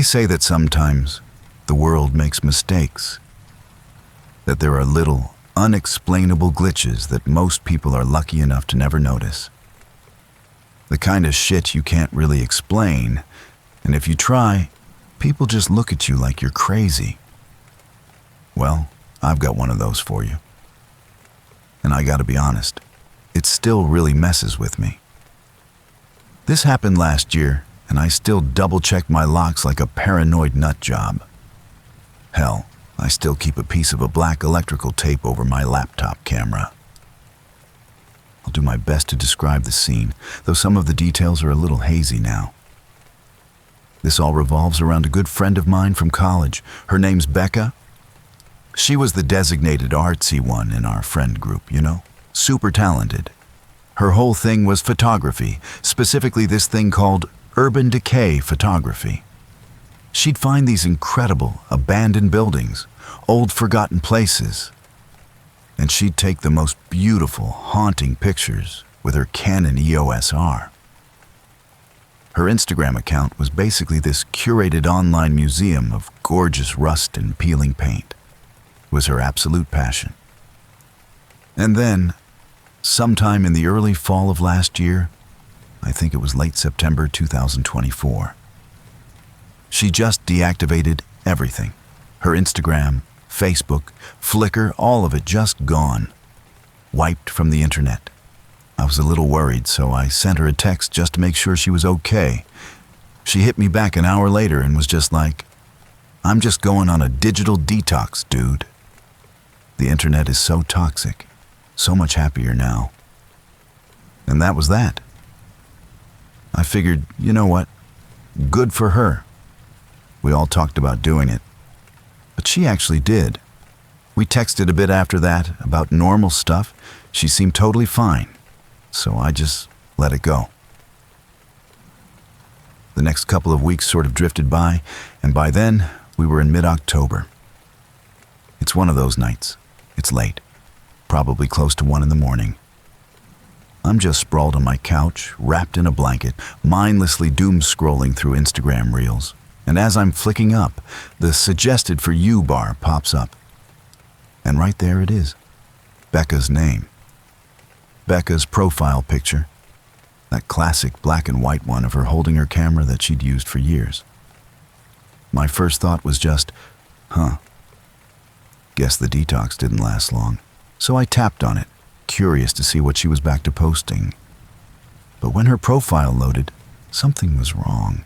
say that sometimes the world makes mistakes, that there are little, unexplainable glitches that most people are lucky enough to never notice. The kind of shit you can't really explain, and if you try, people just look at you like you're crazy. Well, I've got one of those for you. And I gotta be honest, it still really messes with me. This happened last year, and I still double-check my locks like a paranoid nut job. Hell, I still keep a piece of a black electrical tape over my laptop camera. I'll do my best to describe the scene, though some of the details are a little hazy now. This all revolves around a good friend of mine from college. Her name's Becca. She was the designated artsy one in our friend group, you know? Super talented. Her whole thing was photography, specifically this thing called urban decay photography. She'd find these incredible, abandoned buildings, old forgotten places, and she'd take the most beautiful, haunting pictures with her Canon EOS R. Her Instagram account was basically this curated online museum of gorgeous rust and peeling paint. It was her absolute passion. And then, sometime in the early fall of last year, I think it was late September 2024, she just deactivated everything. Her Instagram, Facebook, Flickr, all of it just gone. Wiped from the internet. I was a little worried, so I sent her a text just to make sure she was okay. She hit me back an hour later and was just like, "I'm just going on a digital detox, dude." The internet is so toxic, so much happier now. And that was that. I figured, you know what? Good for her. We all talked about doing it, but she actually did. We texted a bit after that about normal stuff. She seemed totally fine, so I just let it go. The next couple of weeks sort of drifted by, and by then, we were in mid-October. It's one of those nights. It's late, probably close to 1 in the morning. I'm just sprawled on my couch, wrapped in a blanket, mindlessly doom-scrolling through Instagram reels. And as I'm flicking up, the suggested for you bar pops up. And right there it is. Becca's name. Becca's profile picture. That classic black and white one of her holding her camera that she'd used for years. My first thought was just, guess the detox didn't last long. So I tapped on it, curious to see what she was back to posting. But when her profile loaded, something was wrong.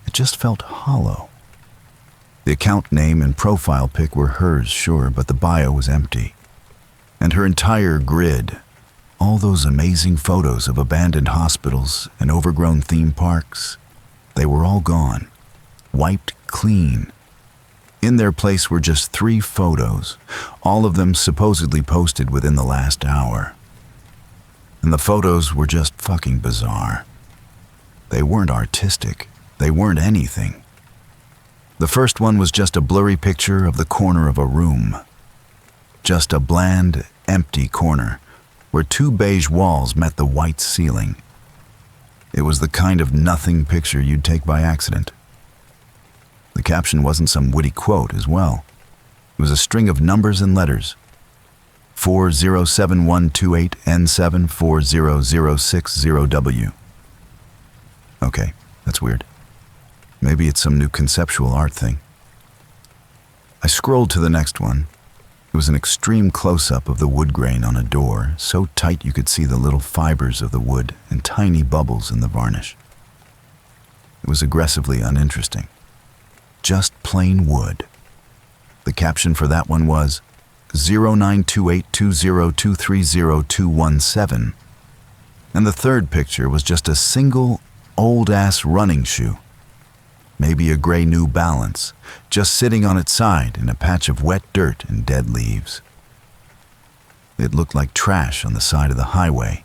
It just felt hollow. The account name and profile pic were hers, sure, but the bio was empty. And her entire grid, all those amazing photos of abandoned hospitals and overgrown theme parks, they were all gone, wiped clean. In their place were just 3 photos, all of them supposedly posted within the last hour. And the photos were just fucking bizarre. They weren't artistic. They weren't anything. The first one was just a blurry picture of the corner of a room. Just a bland, empty corner where 2 beige walls met the white ceiling. It was the kind of nothing picture you'd take by accident. The caption wasn't some witty quote as well. It was a string of numbers and letters. 407128N7400660W. Okay, that's weird. Maybe it's some new conceptual art thing. I scrolled to the next one. It was an extreme close-up of the wood grain on a door, so tight you could see the little fibers of the wood and tiny bubbles in the varnish. It was aggressively uninteresting. Just plain wood. The caption for that one was 092820230217, and the third picture was just a single old-ass running shoe. Maybe a gray New Balance, just sitting on its side in a patch of wet dirt and dead leaves. It looked like trash on the side of the highway.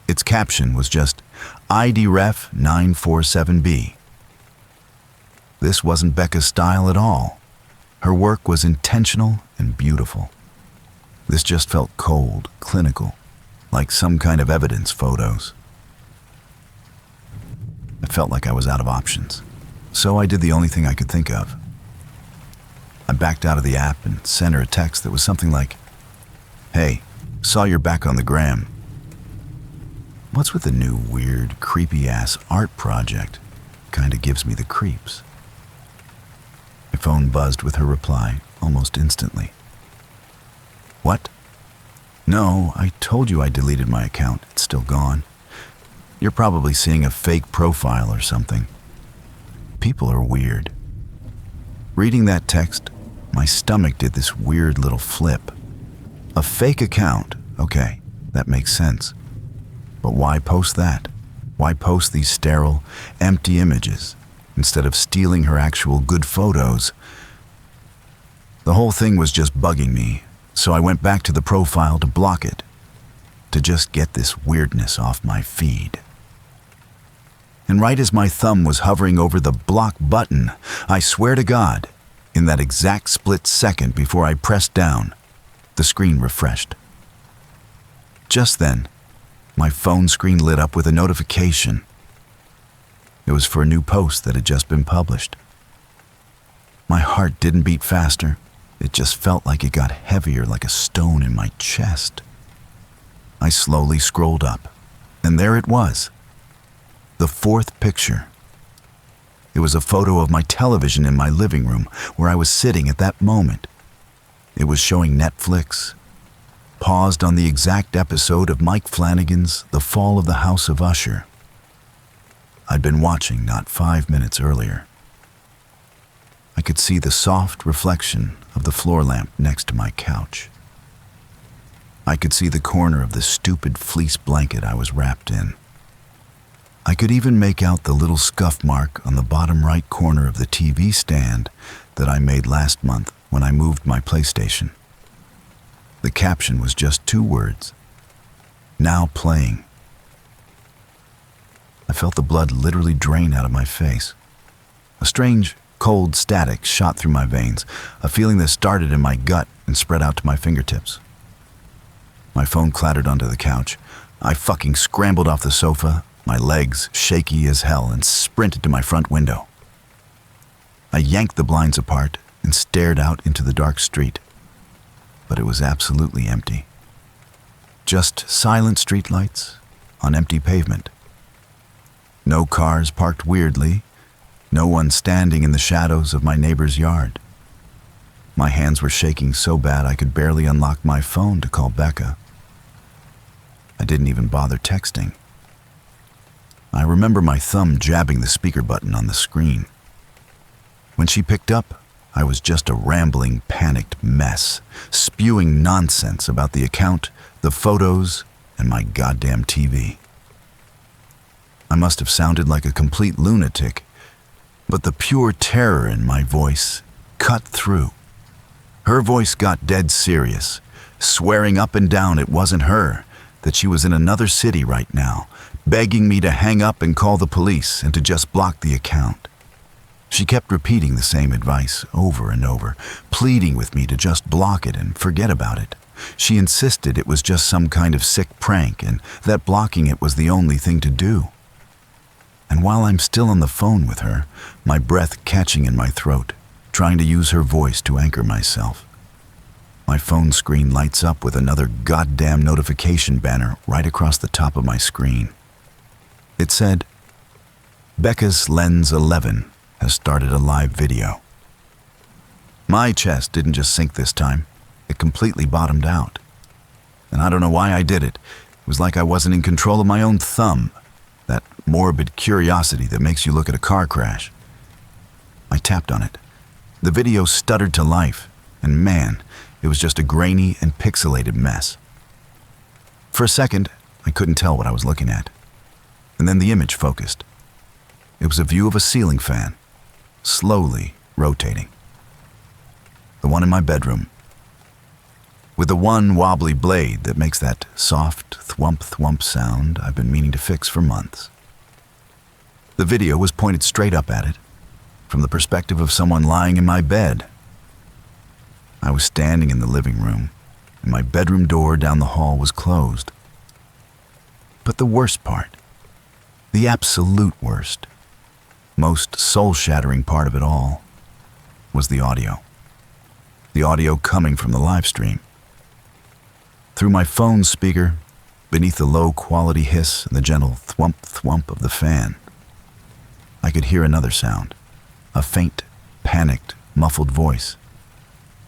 Its caption was just ID Ref 947B. This wasn't Becca's style at all. Her work was intentional and beautiful. This just felt cold, clinical, like some kind of evidence photos. I felt like I was out of options. so I did the only thing I could think of. I backed out of the app and sent her a text that was something like, "Hey, saw you're back on the gram. What's with the new weird, creepy-ass art project? Kinda gives me the creeps." My phone buzzed with her reply almost instantly. "What? No, I told you I deleted my account. It's still gone. You're probably seeing a fake profile or something. People are weird." Reading that text, my stomach did this weird little flip. A fake account, okay, that makes sense. But why post that? Why post these sterile, empty images instead of stealing her actual good photos? The whole thing was just bugging me, so I went back to the profile to block it, to just get this weirdness off my feed. And right as my thumb was hovering over the block button, I swear to God, in that exact split second before I pressed down, the screen refreshed. Just then, my phone screen lit up with a notification. It was for a new post that had just been published. My heart didn't beat faster. It just felt like it got heavier, like a stone in my chest. I slowly scrolled up, and there it was. The fourth picture. It was a photo of my television in my living room where I was sitting at that moment. It was showing Netflix, paused on the exact episode of Mike Flanagan's The Fall of the House of Usher. I'd been watching not 5 minutes earlier. I could see the soft reflection of the floor lamp next to my couch. I could see the corner of the stupid fleece blanket I was wrapped in. I could even make out the little scuff mark on the bottom right corner of the TV stand that I made last month when I moved my PlayStation. The caption was just 2 words: "Now playing." I felt the blood literally drain out of my face. A strange, cold static shot through my veins, a feeling that started in my gut and spread out to my fingertips. My phone clattered onto the couch. I fucking scrambled off the sofa, my legs shaky as hell, and sprinted to my front window. I yanked the blinds apart and stared out into the dark street. But it was absolutely empty. Just silent streetlights on empty pavement. No cars parked weirdly, no one standing in the shadows of my neighbor's yard. My hands were shaking so bad I could barely unlock my phone to call Becca. I didn't even bother texting. I remember my thumb jabbing the speaker button on the screen. When she picked up, I was just a rambling, panicked mess, spewing nonsense about the account, the photos, and my goddamn TV. I must have sounded like a complete lunatic, but the pure terror in my voice cut through. Her voice got dead serious, swearing up and down it wasn't her, that she was in another city right now, begging me to hang up and call the police and to just block the account. She kept repeating the same advice over and over, pleading with me to just block it and forget about it. She insisted it was just some kind of sick prank and that blocking it was the only thing to do. And while I'm still on the phone with her, my breath catching in my throat, trying to use her voice to anchor myself, my phone screen lights up with another goddamn notification banner right across the top of my screen. It said, "Becca's Lens 11 has started a live video." My chest didn't just sink this time. It completely bottomed out. And I don't know why I did it. It was like I wasn't in control of my own thumb. That morbid curiosity that makes you look at a car crash. I tapped on it. The video stuttered to life, and man, it was just a grainy and pixelated mess. For a second, I couldn't tell what I was looking at. And then the image focused. It was a view of a ceiling fan, slowly rotating. The one in my bedroom, with the one wobbly blade that makes that soft thwump-thwump sound I've been meaning to fix for months. The video was pointed straight up at it, from the perspective of someone lying in my bed. I was standing in the living room, and my bedroom door down the hall was closed. But the worst part, the absolute worst, most soul-shattering part of it all was the audio. The audio coming from the live stream. Through my phone's speaker, beneath the low-quality hiss and the gentle thwump-thwump of the fan, I could hear another sound, a faint, panicked, muffled voice.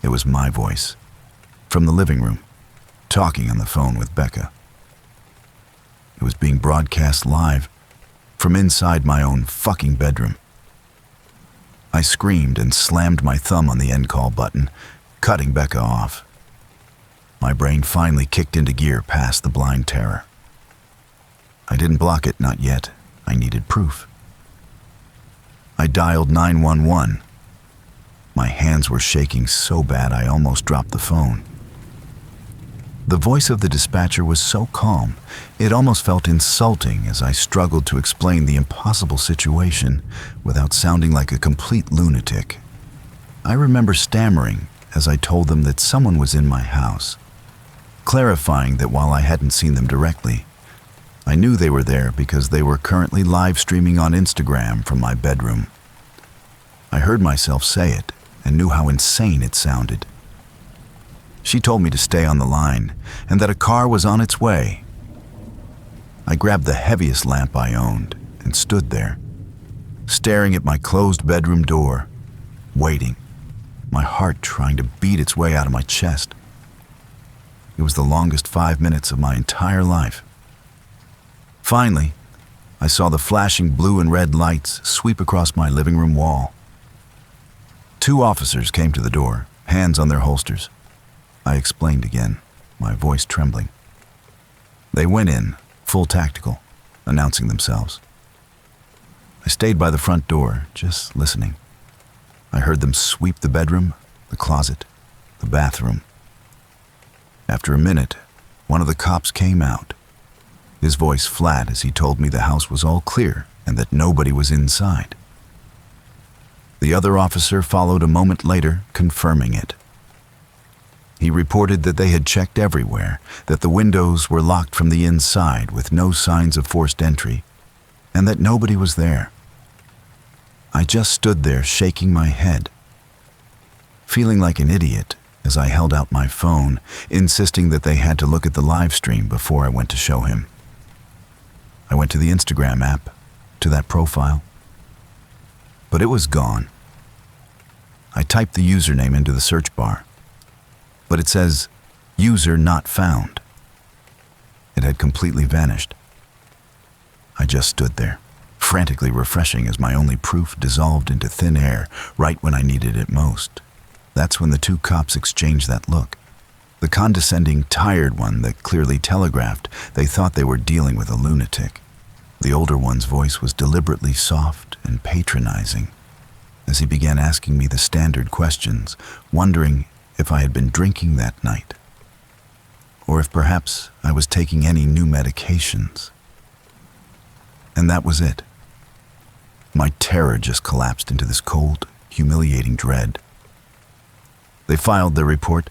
It was my voice, from the living room, talking on the phone with Becca. It was being broadcast live from inside my own fucking bedroom. I screamed and slammed my thumb on the end call button, cutting Becca off. My brain finally kicked into gear past the blind terror. I didn't block it, not yet. I needed proof. I dialed 911. My hands were shaking so bad I almost dropped the phone. The voice of the dispatcher was so calm, it almost felt insulting as I struggled to explain the impossible situation without sounding like a complete lunatic. I remember stammering as I told them that someone was in my house, clarifying that while I hadn't seen them directly, I knew they were there because they were currently live streaming on Instagram from my bedroom. I heard myself say it and knew how insane it sounded. She told me to stay on the line and that a car was on its way. I grabbed the heaviest lamp I owned and stood there, staring at my closed bedroom door, waiting, my heart trying to beat its way out of my chest. It was the longest 5 minutes of my entire life. Finally, I saw the flashing blue and red lights sweep across my living room wall. 2 officers came to the door, hands on their holsters. I explained again, my voice trembling. They went in, full tactical, announcing themselves. I stayed by the front door, just listening. I heard them sweep the bedroom, the closet, the bathroom. After a minute, one of the cops came out, his voice flat as he told me the house was all clear and that nobody was inside. The other officer followed a moment later, confirming it. He reported that they had checked everywhere, that the windows were locked from the inside with no signs of forced entry, and that nobody was there. I just stood there shaking my head, feeling like an idiot as I held out my phone, insisting that they had to look at the live stream before I went to show him. I went to the Instagram app, to that profile, but it was gone. I typed the username into the search bar, but it says, "User not found." It had completely vanished. I just stood there, frantically refreshing as my only proof dissolved into thin air right when I needed it most. That's when the 2 cops exchanged that look. The condescending, tired one that clearly telegraphed they thought they were dealing with a lunatic. The older one's voice was deliberately soft and patronizing as he began asking me the standard questions, wondering if I had been drinking that night, or if perhaps I was taking any new medications. And that was it. My terror just collapsed into this cold, humiliating dread. They filed their report,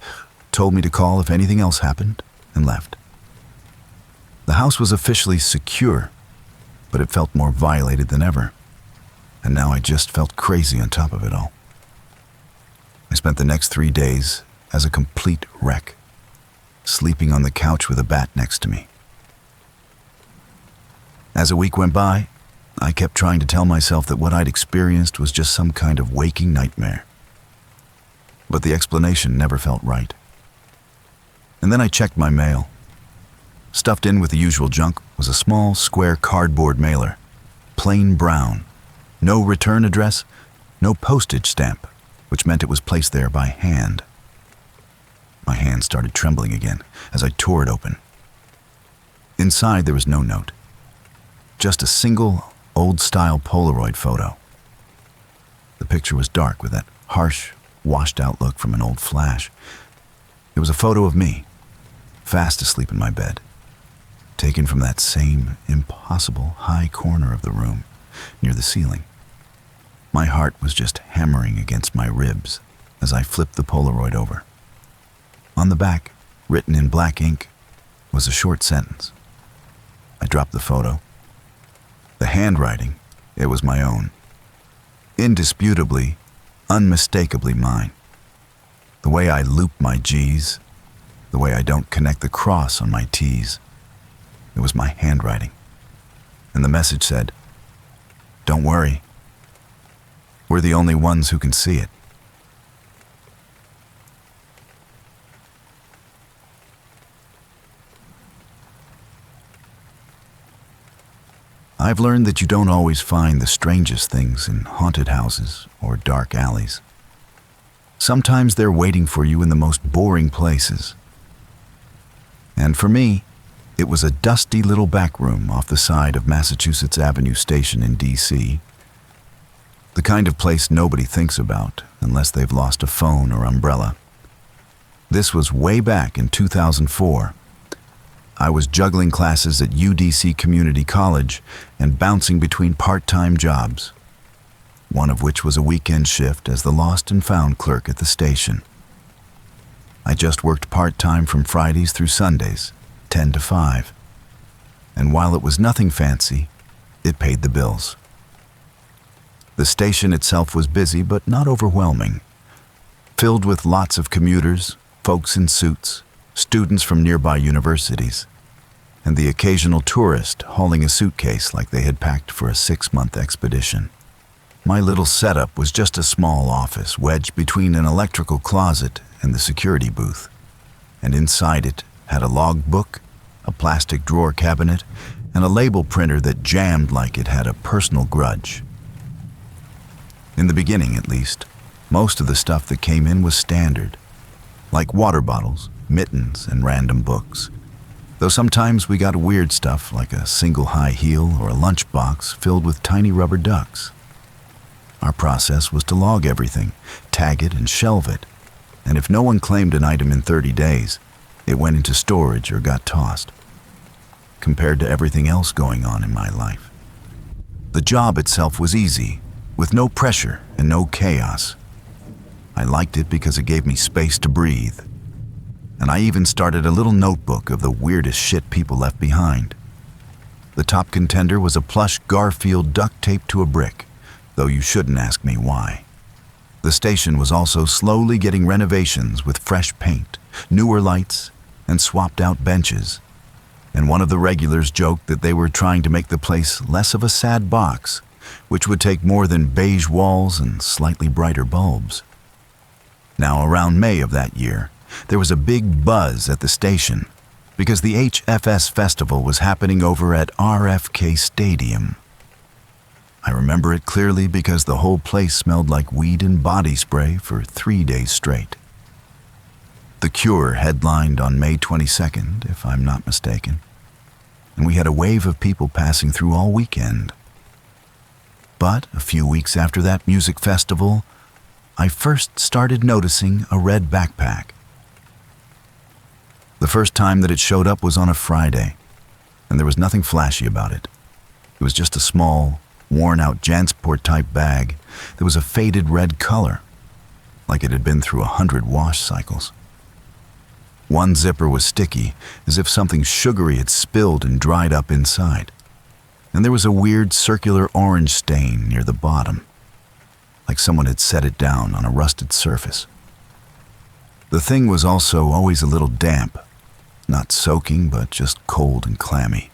told me to call if anything else happened, and left. The house was officially secure, but it felt more violated than ever, and now I just felt crazy on top of it all. I spent the next 3 days as a complete wreck, sleeping on the couch with a bat next to me. As a week went by, I kept trying to tell myself that what I'd experienced was just some kind of waking nightmare. But the explanation never felt right. And then I checked my mail. Stuffed in with the usual junk was a small, square cardboard mailer, plain brown, no return address, no postage stamp, which meant it was placed there by hand. My hand started trembling again as I tore it open. Inside there was no note, just a single old-style Polaroid photo. The picture was dark with that harsh, washed-out look from an old flash. It was a photo of me, fast asleep in my bed, taken from that same impossible high corner of the room, near the ceiling. My heart was just hammering against my ribs as I flipped the Polaroid over. On the back, written in black ink, was a short sentence. I dropped the photo. The handwriting, it was my own, Indisputably, unmistakably mine. The way I loop my G's, the way I don't connect the cross on my T's. It was my handwriting. And the message said, "Don't worry. We're the only ones who can see it." I've learned that you don't always find the strangest things in haunted houses or dark alleys. Sometimes they're waiting for you in the most boring places. And for me, it was a dusty little back room off the side of Massachusetts Avenue Station in D.C. The kind of place nobody thinks about unless they've lost a phone or umbrella. This was way back in 2004. I was juggling classes at UDC Community College and bouncing between part-time jobs, one of which was a weekend shift as the lost and found clerk at the station. I just worked part-time from Fridays through Sundays, 10 to 5. And while it was nothing fancy, it paid the bills. The station itself was busy but not overwhelming, filled with lots of commuters, folks in suits, students from nearby universities, and the occasional tourist hauling a suitcase like they had packed for a 6-month expedition. My little setup was just a small office wedged between an electrical closet and the security booth, and inside it had a log book, a plastic drawer cabinet, and a label printer that jammed like it had a personal grudge. In the beginning, at least, most of the stuff that came in was standard, like water bottles, mittens, and random books. Though sometimes we got weird stuff like a single high heel or a lunchbox filled with tiny rubber ducks. Our process was to log everything, tag it, and shelve it. And if no one claimed an item in 30 days, it went into storage or got tossed. Compared to everything else going on in my life, the job itself was easy, with no pressure and no chaos. I liked it because it gave me space to breathe. And I even started a little notebook of the weirdest shit people left behind. The top contender was a plush Garfield duct taped to a brick, though you shouldn't ask me why. The station was also slowly getting renovations with fresh paint, newer lights, and swapped out benches. And one of the regulars joked that they were trying to make the place less of a sad box, which would take more than beige walls and slightly brighter bulbs. Now, around May of that year, there was a big buzz at the station because the HFS festival was happening over at RFK Stadium. I remember it clearly because the whole place smelled like weed and body spray for 3 days straight. The Cure headlined on May 22nd, if I'm not mistaken, and we had a wave of people passing through all weekend. But a few weeks after that music festival, I first started noticing a red backpack. The first time that it showed up was on a Friday, and there was nothing flashy about it. It was just a small, worn-out Jansport-type bag that was a faded red color, like it had been through 100 wash cycles. One zipper was sticky, as if something sugary had spilled and dried up inside, and there was a weird circular orange stain near the bottom, like someone had set it down on a rusted surface. The thing was also always a little damp, not soaking, but just cold and clammy,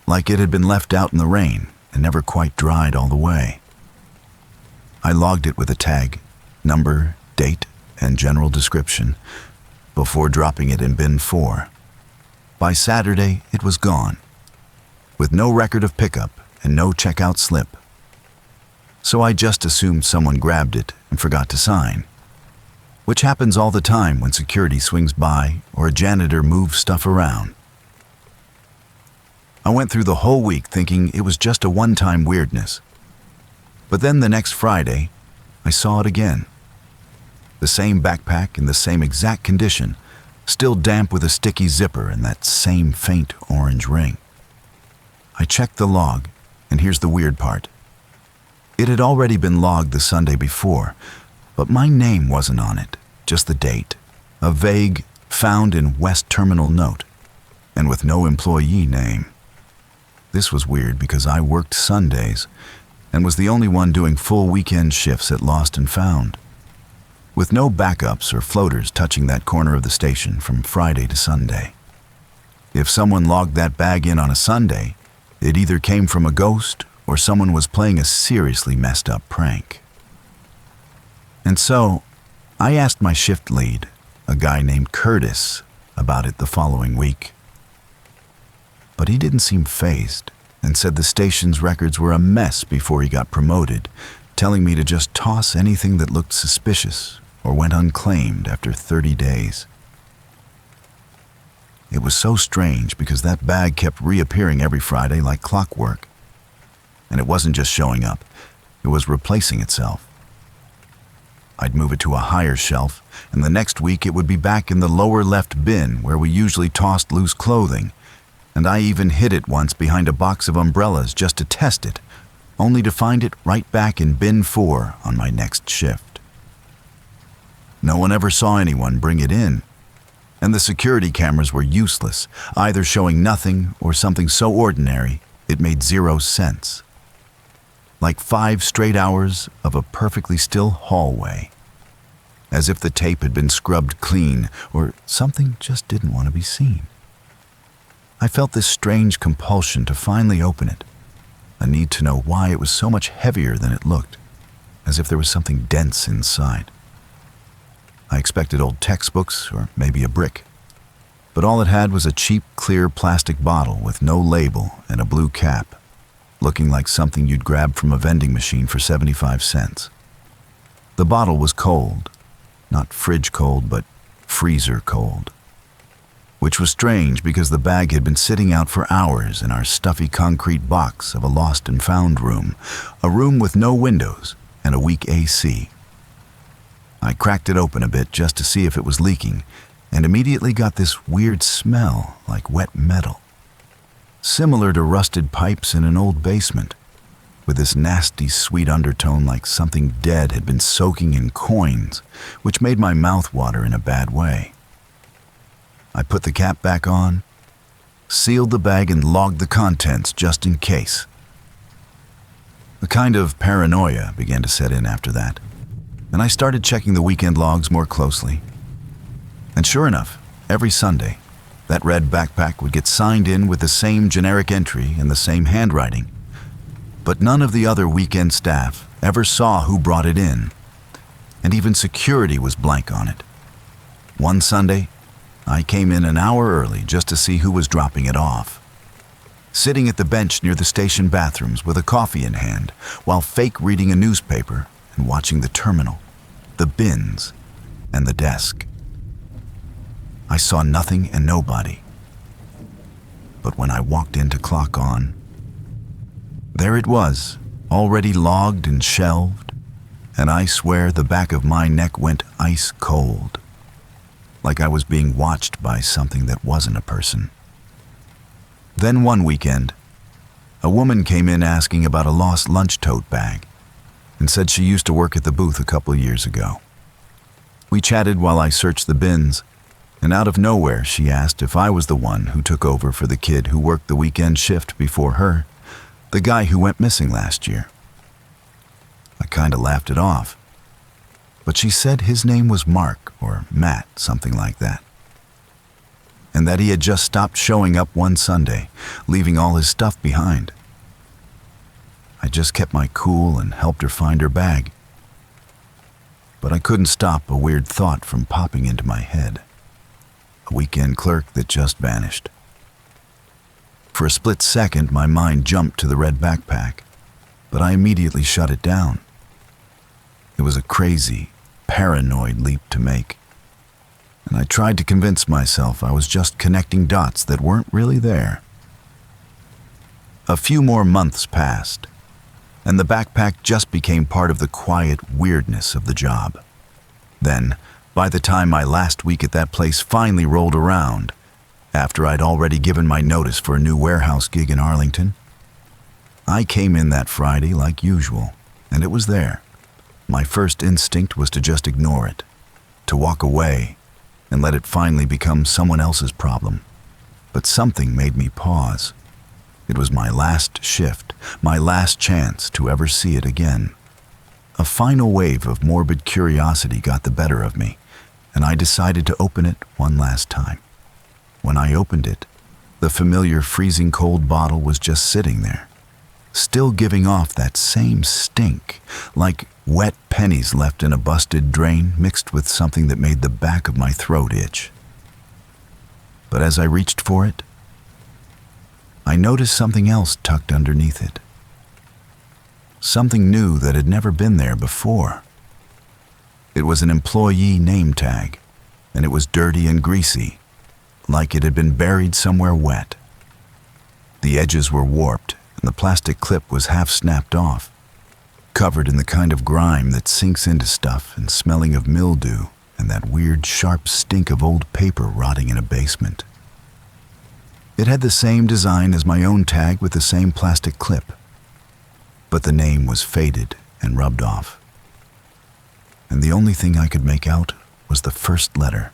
like it had been left out in the rain and never quite dried all the way. I logged it with a tag, number, date, and general description before dropping it in bin 4. By Saturday, it was gone, with no record of pickup and no checkout slip. So I just assumed someone grabbed it and forgot to sign, which happens all the time when security swings by or a janitor moves stuff around. I went through the whole week thinking it was just a one-time weirdness. But then the next Friday, I saw it again. The same backpack in the same exact condition, still damp with a sticky zipper and that same faint orange ring. I checked the log, and here's the weird part. It had already been logged the Sunday before, but my name wasn't on it, just the date, a vague, found in West Terminal note, and with no employee name. This was weird because I worked Sundays, and was the only one doing full weekend shifts at Lost and Found, with no backups or floaters touching that corner of the station from Friday to Sunday. If someone logged that bag in on a Sunday, it either came from a ghost or someone was playing a seriously messed up prank. And so, I asked my shift lead, a guy named Curtis, about it the following week. But he didn't seem fazed and said the station's records were a mess before he got promoted, telling me to just toss anything that looked suspicious or went unclaimed after 30 days. It was so strange because that bag kept reappearing every Friday like clockwork. And it wasn't just showing up, it was replacing itself. I'd move it to a higher shelf, and the next week it would be back in the lower left bin where we usually tossed loose clothing, and I even hid it once behind a box of umbrellas just to test it, only to find it right back in bin 4 on my next shift. No one ever saw anyone bring it in, and the security cameras were useless, either showing nothing or something so ordinary it made 0 sense. Like 5 straight hours of a perfectly still hallway, as if the tape had been scrubbed clean or something just didn't want to be seen. I felt this strange compulsion to finally open it, a need to know why it was so much heavier than it looked, as if there was something dense inside. I expected old textbooks or maybe a brick, but all it had was a cheap, clear plastic bottle with no label and a blue cap, looking like something you'd grab from a vending machine for 75 cents. The bottle was cold, not fridge cold, but freezer cold, which was strange because the bag had been sitting out for hours in our stuffy concrete box of a lost and found room, a room with no windows and a weak AC. I cracked it open a bit just to see if it was leaking, and immediately got this weird smell like wet metal, similar to rusted pipes in an old basement, with this nasty sweet undertone like something dead had been soaking in coins, which made my mouth water in a bad way. I put the cap back on, sealed the bag, and logged the contents just in case. A kind of paranoia began to set in after that, and I started checking the weekend logs more closely. And sure enough, every Sunday, that red backpack would get signed in with the same generic entry in the same handwriting. But none of the other weekend staff ever saw who brought it in, and even security was blank on it. One Sunday, I came in an hour early just to see who was dropping it off, sitting at the bench near the station bathrooms with a coffee in hand while fake reading a newspaper and watching the terminal, the bins, and the desk. I saw nothing and nobody. But when I walked in to clock on, there it was, already logged and shelved, and I swear the back of my neck went ice cold, like I was being watched by something that wasn't a person. Then one weekend, a woman came in asking about a lost lunch tote bag and said she used to work at the booth a couple years ago. We chatted while I searched the bins, and out of nowhere she asked if I was the one who took over for the kid who worked the weekend shift before her, the guy who went missing last year. I kind of laughed it off, but she said his name was Mark or Matt, something like that, and that he had just stopped showing up one Sunday, leaving all his stuff behind. I just kept my cool and helped her find her bag, but I couldn't stop a weird thought from popping into my head. A weekend clerk that just vanished. For a split second, my mind jumped to the red backpack, but I immediately shut it down. It was a crazy, paranoid leap to make, and I tried to convince myself I was just connecting dots that weren't really there. A few more months passed, and the backpack just became part of the quiet weirdness of the job. Then, by the time my last week at that place finally rolled around, after I'd already given my notice for a new warehouse gig in Arlington, I came in that Friday like usual, and it was there. My first instinct was to just ignore it, to walk away and let it finally become someone else's problem. But something made me pause. It was my last shift, my last chance to ever see it again. A final wave of morbid curiosity got the better of me, and I decided to open it one last time. When I opened it, the familiar freezing cold bottle was just sitting there, still giving off that same stink, like wet pennies left in a busted drain mixed with something that made the back of my throat itch. But as I reached for it, I noticed something else tucked underneath it. Something new that had never been there before. It was an employee name tag, and it was dirty and greasy, like it had been buried somewhere wet. The edges were warped, and the plastic clip was half snapped off, covered in the kind of grime that sinks into stuff and smelling of mildew and that weird sharp stink of old paper rotting in a basement. It had the same design as my own tag with the same plastic clip, but the name was faded and rubbed off. And the only thing I could make out was the first letter.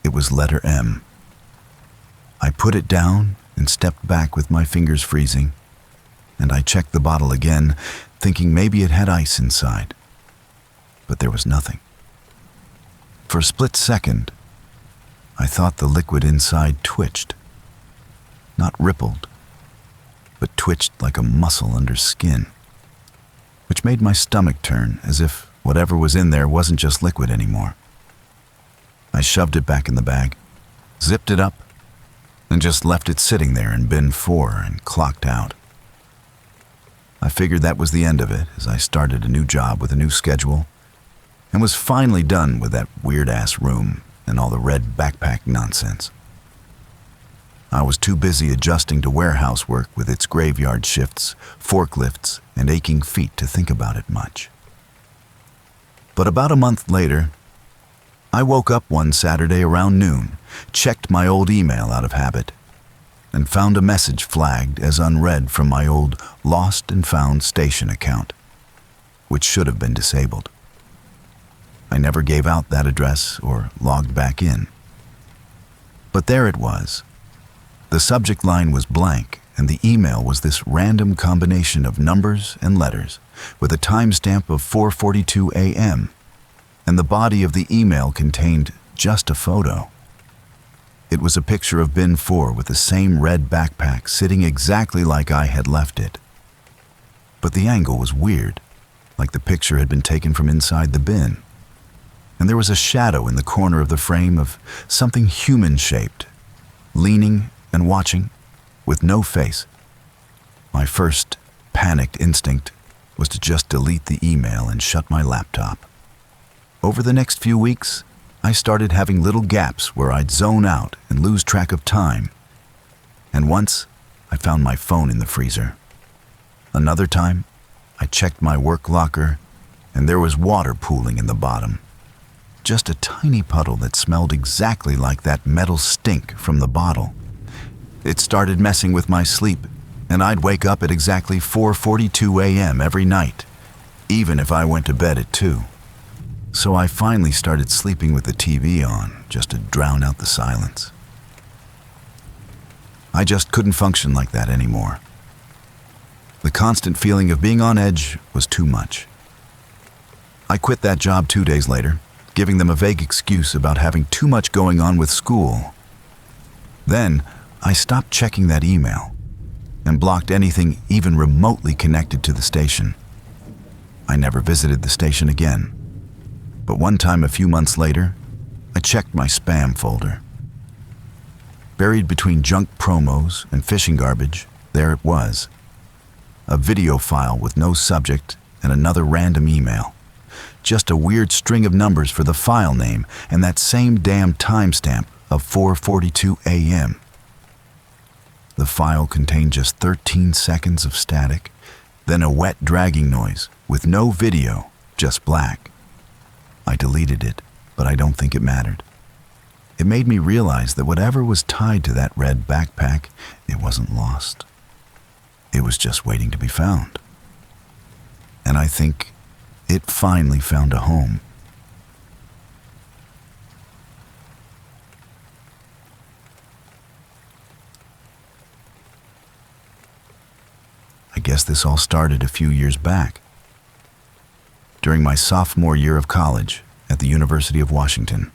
It was letter M. I put it down and stepped back with my fingers freezing, and I checked the bottle again, thinking maybe it had ice inside. But there was nothing. For a split second, I thought the liquid inside twitched. Not rippled, but twitched like a muscle under skin, which made my stomach turn as if whatever was in there wasn't just liquid anymore. I shoved it back in the bag, zipped it up, and just left it sitting there in bin 4 and clocked out. I figured that was the end of it as I started a new job with a new schedule and was finally done with that weird-ass room and all the red backpack nonsense. I was too busy adjusting to warehouse work with its graveyard shifts, forklifts, and aching feet to think about it much. But about a month later, I woke up one Saturday around noon, checked my old email out of habit, and found a message flagged as unread from my old Lost and Found station account, which should have been disabled. I never gave out that address or logged back in. But there it was. The subject line was blank, and the email was this random combination of numbers and letters with a timestamp of 4:42 a.m., and the body of the email contained just a photo. It was a picture of bin 4 with the same red backpack sitting exactly like I had left it. But the angle was weird, like the picture had been taken from inside the bin. And there was a shadow in the corner of the frame of something human-shaped, leaning and watching, with no face. My first panicked instinct was to just delete the email and shut my laptop. Over the next few weeks, I started having little gaps where I'd zone out and lose track of time. And once, I found my phone in the freezer. Another time, I checked my work locker, and there was water pooling in the bottom. Just a tiny puddle that smelled exactly like that metal stink from the bottle. It started messing with my sleep, and I'd wake up at exactly 4:42 a.m. every night, even if I went to bed at 2. So I finally started sleeping with the TV on, just to drown out the silence. I just couldn't function like that anymore. The constant feeling of being on edge was too much. I quit that job 2 days later, giving them a vague excuse about having too much going on with school. Then, I stopped checking that email and blocked anything even remotely connected to the station. I never visited the station again. But one time a few months later, I checked my spam folder. Buried between junk promos and fishing garbage, there it was. A video file with no subject and another random email. Just a weird string of numbers for the file name and that same damn timestamp of 4:42 a.m. The file contained just 13 seconds of static, then a wet dragging noise with no video, just black. I deleted it, but I don't think it mattered. It made me realize that whatever was tied to that red backpack, it wasn't lost. It was just waiting to be found. And I think it finally found a home. guess this all started a few years back. During my sophomore year of college at the University of Washington,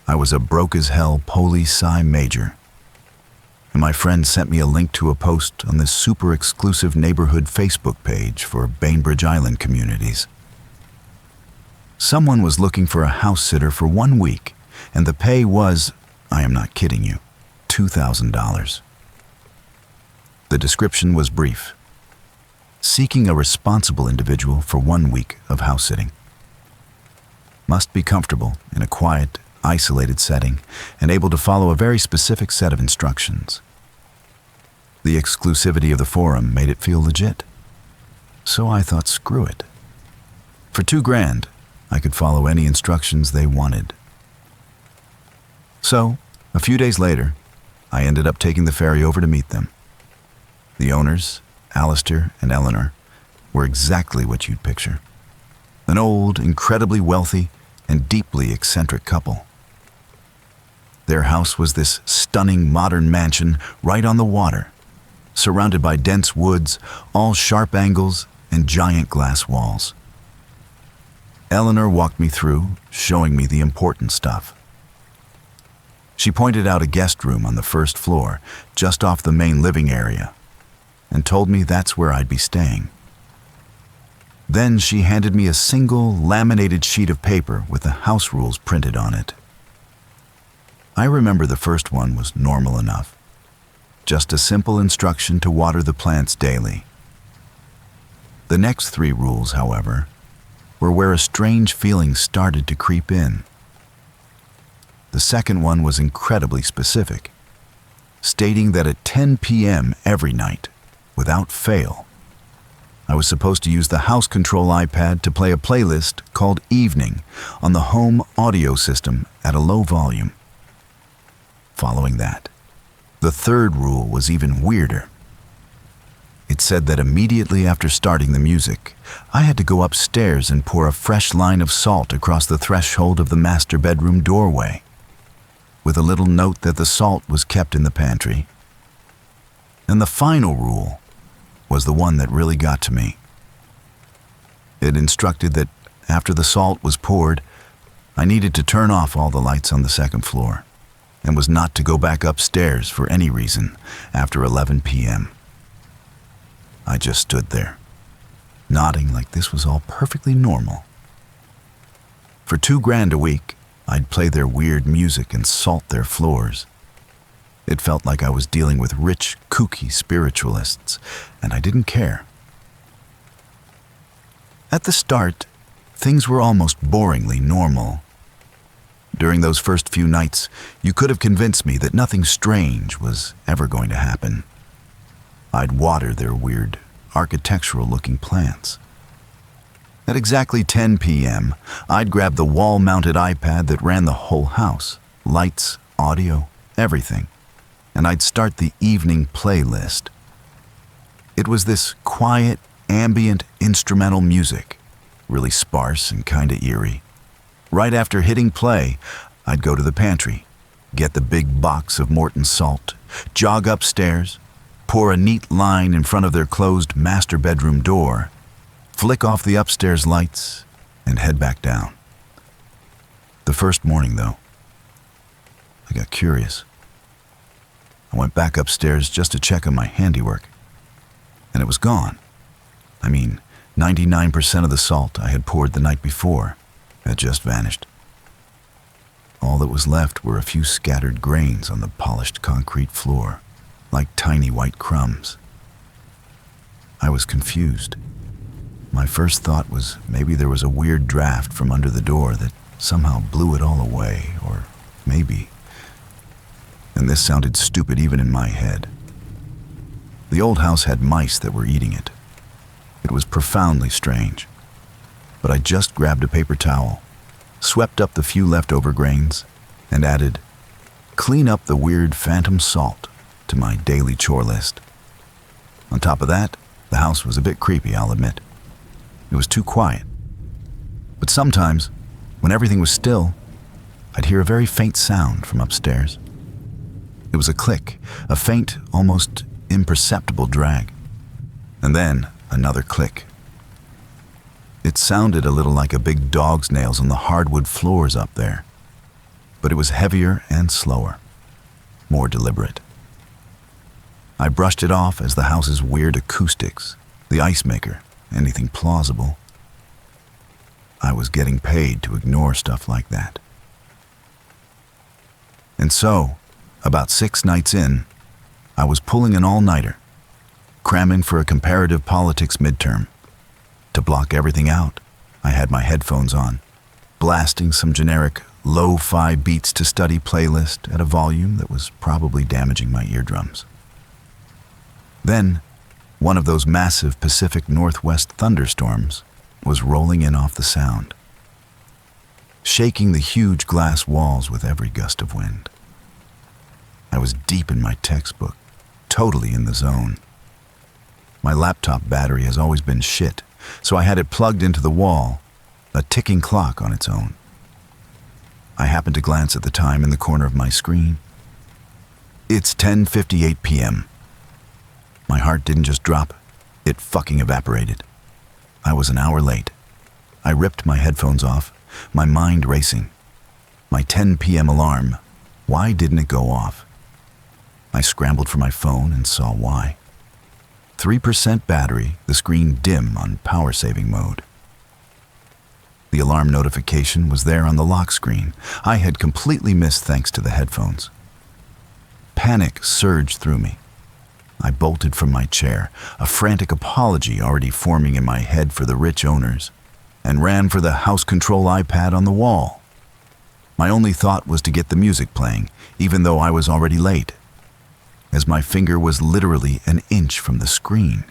I was a broke-as-hell poli-sci major, and my friend sent me a link to a post on this super-exclusive neighborhood Facebook page for Bainbridge Island communities. Someone was looking for a house sitter for 1 week, and the pay was, I am not kidding you, $2,000. The description was brief: seeking a responsible individual for 1 week of house sitting. Must be comfortable in a quiet, isolated setting and able to follow a very specific set of instructions. The exclusivity of the forum made it feel legit. So I thought, screw it. For $2,000, I could follow any instructions they wanted. So, a few days later, I ended up taking the ferry over to meet them. The owners, Alistair and Eleanor, were exactly what you'd picture. An old, incredibly wealthy, and deeply eccentric couple. Their house was this stunning modern mansion right on the water, surrounded by dense woods, all sharp angles and giant glass walls. Eleanor walked me through, showing me the important stuff. She pointed out a guest room on the first floor, just off the main living area, and told me that's where I'd be staying. Then she handed me a single laminated sheet of paper with the house rules printed on it. I remember the first one was normal enough. Just a simple instruction to water the plants daily. The next 3 rules, however, were where a strange feeling started to creep in. The second one was incredibly specific, stating that at 10 p.m. every night, without fail, I was supposed to use the house control iPad to play a playlist called Evening on the home audio system at a low volume. Following that, the third rule was even weirder. It said that immediately after starting the music, I had to go upstairs and pour a fresh line of salt across the threshold of the master bedroom doorway, with a little note that the salt was kept in the pantry. And the final rule was the one that really got to me. It instructed that after the salt was poured, I needed to turn off all the lights on the second floor and was not to go back upstairs for any reason after 11 p.m. I just stood there, nodding like this was all perfectly normal. For $2,000 a week, I'd play their weird music and salt their floors. It felt like I was dealing with rich, kooky spiritualists, and I didn't care. At the start, things were almost boringly normal. During those first few nights, you could have convinced me that nothing strange was ever going to happen. I'd water their weird, architectural-looking plants. At exactly 10 p.m., I'd grab the wall-mounted iPad that ran the whole house, lights, audio, everything, and I'd start the evening playlist. It was this quiet, ambient, instrumental music, really sparse and kinda eerie. Right after hitting play, I'd go to the pantry, get the big box of Morton salt, jog upstairs, pour a neat line in front of their closed master bedroom door, flick off the upstairs lights, and head back down. The first morning, though, I got curious. I went back upstairs just to check on my handiwork, and it was gone. I mean, 99% of the salt I had poured the night before had just vanished. All that was left were a few scattered grains on the polished concrete floor, like tiny white crumbs. I was confused. My first thought was maybe there was a weird draft from under the door that somehow blew it all away, or maybe, and this sounded stupid even in my head, the old house had mice that were eating it. It was profoundly strange, but I just grabbed a paper towel, swept up the few leftover grains, and added, "Clean up the weird phantom salt" to my daily chore list. On top of that, the house was a bit creepy, I'll admit. It was too quiet. But sometimes, when everything was still, I'd hear a very faint sound from upstairs. It was a click, a faint, almost imperceptible drag. And then another click. It sounded a little like a big dog's nails on the hardwood floors up there, but it was heavier and slower, more deliberate. I brushed it off as the house's weird acoustics, the ice maker, anything plausible. I was getting paid to ignore stuff like that. And so, about 6 nights in, I was pulling an all-nighter, cramming for a comparative politics midterm. To block everything out, I had my headphones on, blasting some generic lo-fi beats to study playlist at a volume that was probably damaging my eardrums. Then, one of those massive Pacific Northwest thunderstorms was rolling in off the sound, shaking the huge glass walls with every gust of wind. I was deep in my textbook, totally in the zone. My laptop battery has always been shit, so I had it plugged into the wall, a ticking clock on its own. I happened to glance at the time in the corner of my screen. It's 10:58 p.m. My heart didn't just drop, it fucking evaporated. I was an hour late. I ripped my headphones off, my mind racing. My 10 p.m. alarm, why didn't it go off? I scrambled for my phone and saw why. 3% battery, the screen dim on power-saving mode. The alarm notification was there on the lock screen. I had completely missed thanks to the headphones. Panic surged through me. I bolted from my chair, a frantic apology already forming in my head for the rich owners, and ran for the house control iPad on the wall. My only thought was to get the music playing, even though I was already late, as my finger was literally an inch from the screen.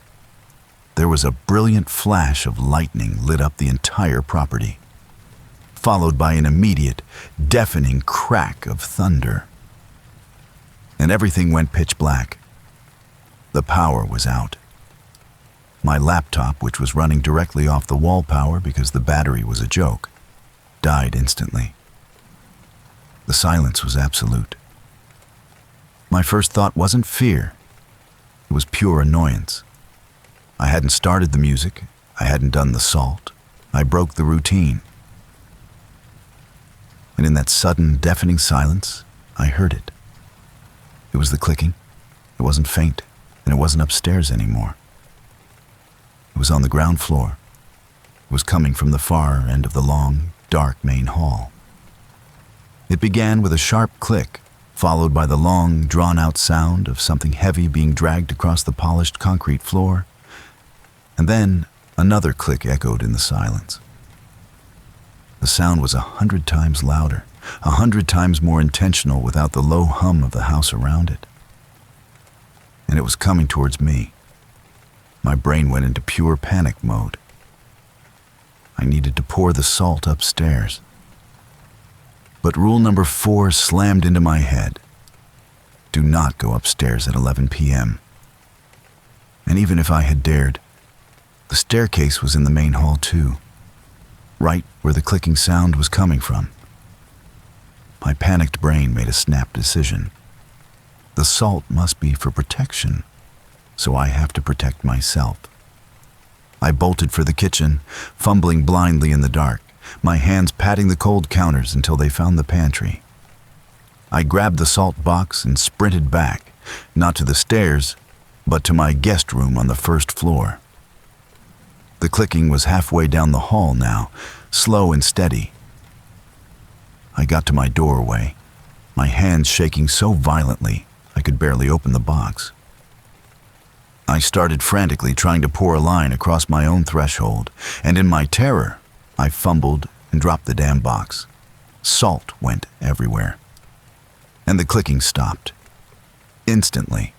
There was a brilliant flash of lightning lit up the entire property, followed by an immediate, deafening crack of thunder. And everything went pitch black. The power was out. My laptop, which was running directly off the wall power because the battery was a joke, died instantly. The silence was absolute. My first thought wasn't fear. It was pure annoyance. I hadn't started the music. I hadn't done the salt. I broke the routine. And in that sudden, deafening silence, I heard it. It was the clicking. It wasn't faint, and it wasn't upstairs anymore. It was on the ground floor. It was coming from the far end of the long, dark main hall. It began with a sharp click, followed by the long, drawn-out sound of something heavy being dragged across the polished concrete floor, and then another click echoed in the silence. The sound was 100 times louder, 100 times more intentional without the low hum of the house around it. And it was coming towards me. My brain went into pure panic mode. I needed to pour the salt upstairs. But rule number 4 slammed into my head. Do not go upstairs at 11 p.m. And even if I had dared, the staircase was in the main hall too, right where the clicking sound was coming from. My panicked brain made a snap decision. The salt must be for protection, so I have to protect myself. I bolted for the kitchen, fumbling blindly in the dark, my hands patting the cold counters until they found the pantry. I grabbed the salt box and sprinted back, not to the stairs, but to my guest room on the first floor. The clicking was halfway down the hall now, slow and steady. I got to my doorway, my hands shaking so violently I could barely open the box. I started frantically trying to pour a line across my own threshold, and in my terror, I fumbled and dropped the damn box. Salt went everywhere. And the clicking stopped. Instantly,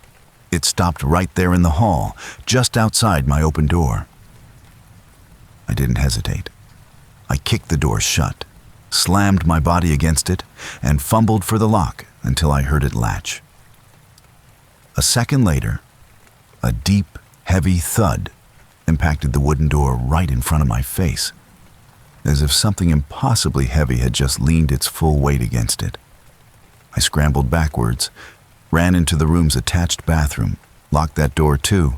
it stopped right there in the hall, just outside my open door. I didn't hesitate. I kicked the door shut, slammed my body against it, and fumbled for the lock until I heard it latch. A second later, a deep, heavy thud impacted the wooden door right in front of my face, as if something impossibly heavy had just leaned its full weight against it. I scrambled backwards, ran into the room's attached bathroom, locked that door too,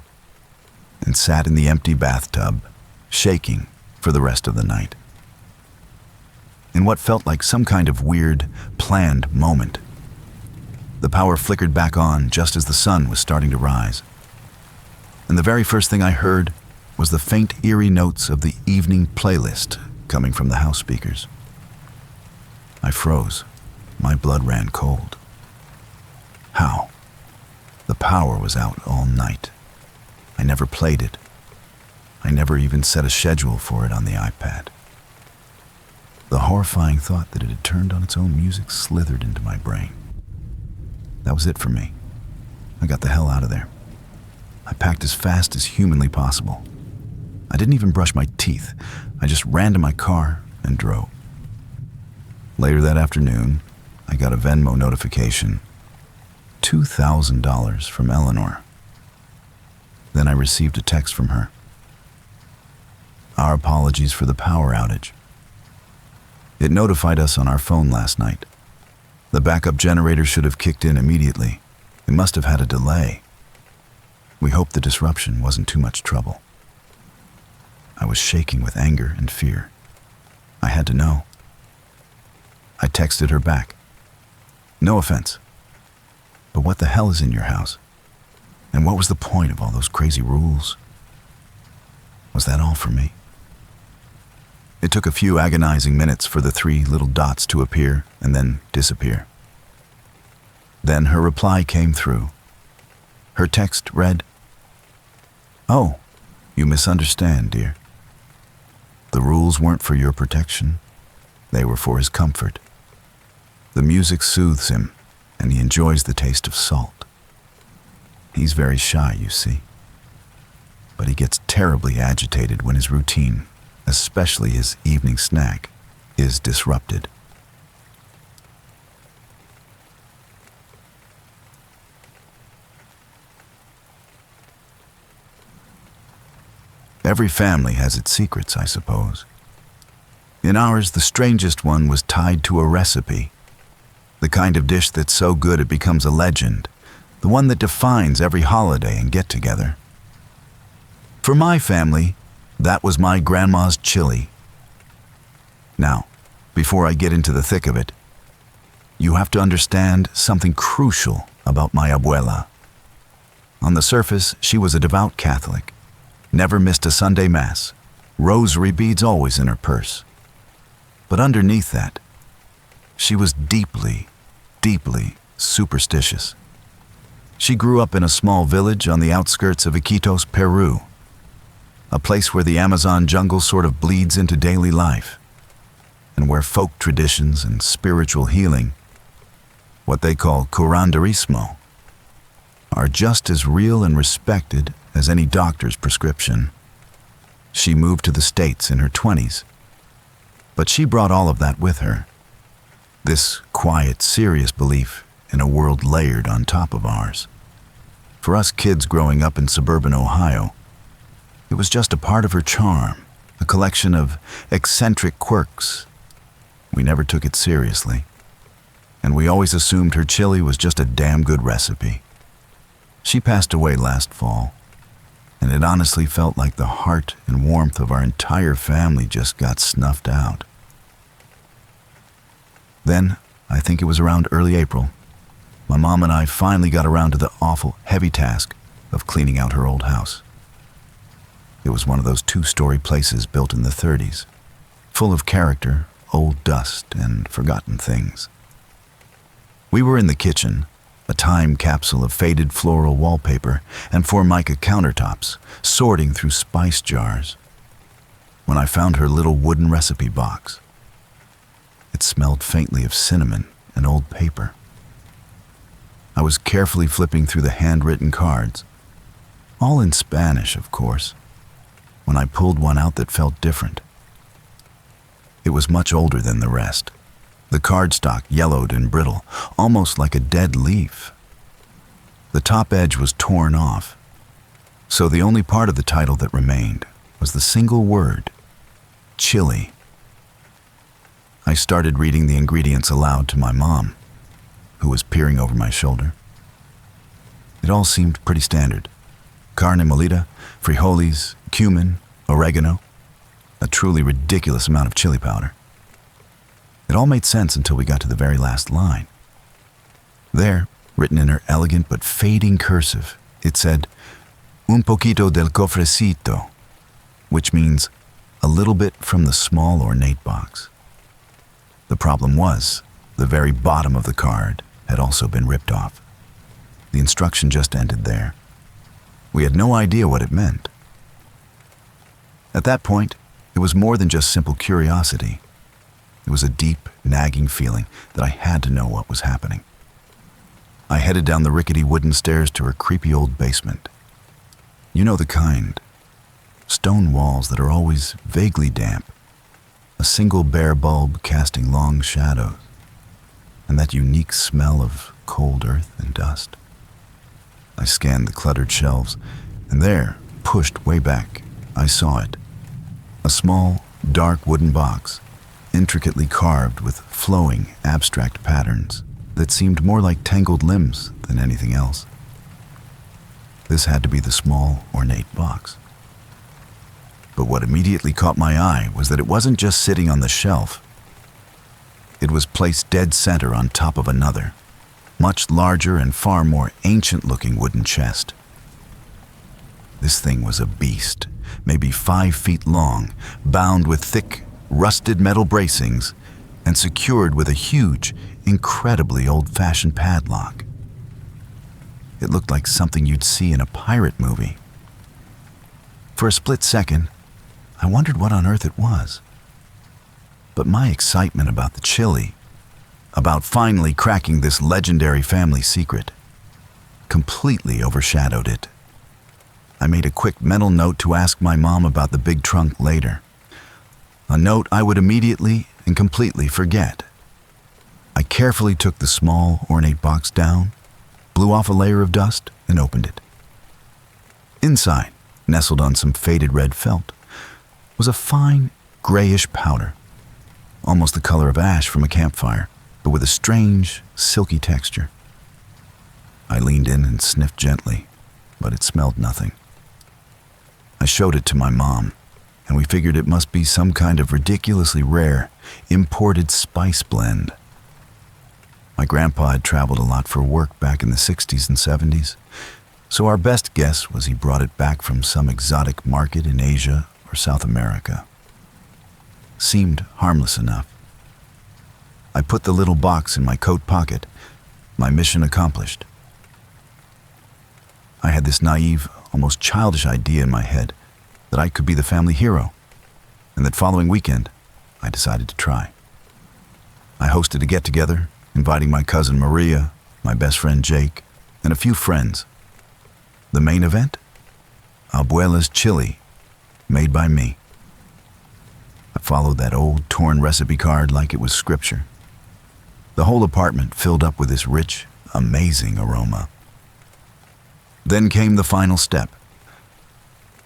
and sat in the empty bathtub, shaking for the rest of the night. In what felt like some kind of weird, planned moment, the power flickered back on just as the sun was starting to rise. And the very first thing I heard was the faint, eerie notes of the evening playlist coming from the house speakers. I froze. My blood ran cold. How? The power was out all night. I never played it. I never even set a schedule for it on the iPad. The horrifying thought that it had turned on its own music slithered into my brain. That was it for me. I got the hell out of there. I packed as fast as humanly possible. I didn't even brush my teeth. I just ran to my car and drove. Later that afternoon, I got a Venmo notification. $2,000 from Eleanor. Then I received a text from her. Our apologies for the power outage. It notified us on our phone last night. The backup generator should have kicked in immediately. It must have had a delay. We hope the disruption wasn't too much trouble. I was shaking with anger and fear. I had to know. I texted her back. No offense, but what the hell is in your house? And what was the point of all those crazy rules? Was that all for me? It took a few agonizing minutes for the 3 little dots to appear and then disappear. Then her reply came through. Her text read, "Oh, you misunderstand, dear. The rules weren't for your protection. They were for his comfort. The music soothes him, and he enjoys the taste of salt. He's very shy, you see. But he gets terribly agitated when his routine, especially his evening snack, is disrupted." Every family has its secrets, I suppose. In ours, the strangest one was tied to a recipe. The kind of dish that's so good it becomes a legend. The one that defines every holiday and get-together. For my family, that was my grandma's chili. Now, before I get into the thick of it, you have to understand something crucial about my abuela. On the surface, she was a devout Catholic. Never missed a Sunday Mass. Rosary beads always in her purse. But underneath that, she was deeply, deeply superstitious. She grew up in a small village on the outskirts of Iquitos, Peru, a place where the Amazon jungle sort of bleeds into daily life, and where folk traditions and spiritual healing, what they call curanderismo, are just as real and respected as any doctor's prescription. She moved to the States in her 20s, but she brought all of that with her. This quiet, serious belief in a world layered on top of ours. For us kids growing up in suburban Ohio, it was just a part of her charm, a collection of eccentric quirks. We never took it seriously, and we always assumed her chili was just a damn good recipe. She passed away last fall, and it honestly felt like the heart and warmth of our entire family just got snuffed out. Then, I think it was around early April, my mom and I finally got around to the awful, heavy task of cleaning out her old house. It was one of those 2-story places built in the 30s, full of character, old dust, and forgotten things. We were in the kitchen, a time capsule of faded floral wallpaper and Formica countertops, sorting through spice jars, when I found her little wooden recipe box. It smelled faintly of cinnamon and old paper. I was carefully flipping through the handwritten cards, all in Spanish, of course, when I pulled one out that felt different. It was much older than the rest. The cardstock yellowed and brittle, almost like a dead leaf. The top edge was torn off, so the only part of the title that remained was the single word, chili. I started reading the ingredients aloud to my mom, who was peering over my shoulder. It all seemed pretty standard. carne molida, frijoles, cumin, oregano, a truly ridiculous amount of chili powder. It all made sense until we got to the very last line. There, written in her elegant but fading cursive, it said, "Un poquito del cofrecito," which means a little bit from the small ornate box. The problem was, the very bottom of the card had also been ripped off. The instruction just ended there. We had no idea what it meant. At that point, it was more than just simple curiosity. It was a deep, nagging feeling that I had to know what was happening. I headed down the rickety wooden stairs to her creepy old basement. You know the kind. Stone walls that are always vaguely damp, a single bare bulb casting long shadows, and that unique smell of cold earth and dust. I scanned the cluttered shelves, and there, pushed way back, I saw it. A small, dark wooden box, intricately carved with flowing, abstract patterns that seemed more like tangled limbs than anything else. This had to be the small, ornate box. But what immediately caught my eye was that it wasn't just sitting on the shelf. It was placed dead center on top of another, much larger and far more ancient-looking wooden chest. This thing was a beast, maybe 5 feet long, bound with thick, rusted metal bracings, and secured with a huge, incredibly old-fashioned padlock. It looked like something you'd see in a pirate movie. For a split second, I wondered what on earth it was. But my excitement about the chili, about finally cracking this legendary family secret, completely overshadowed it. I made a quick mental note to ask my mom about the big trunk later. A note I would immediately and completely forget. I carefully took the small, ornate box down, blew off a layer of dust, and opened it. Inside, nestled on some faded red felt, was a fine, grayish powder, almost the color of ash from a campfire, but with a strange, silky texture. I leaned in and sniffed gently, but it smelled nothing. I showed it to my mom, and we figured it must be some kind of ridiculously rare, imported spice blend. My grandpa had traveled a lot for work back in the 60s and 70s, so our best guess was he brought it back from some exotic market in Asia or South America. Seemed harmless enough. I put the little box in my coat pocket, my mission accomplished. I had this naive, almost childish idea in my head that I could be the family hero, and that following weekend, I decided to try. I hosted a get-together, inviting my cousin Maria, my best friend Jake, and a few friends. The main event? Abuela's chili, made by me. I followed that old, torn recipe card like it was scripture. The whole apartment filled up with this rich, amazing aroma. Then came the final step.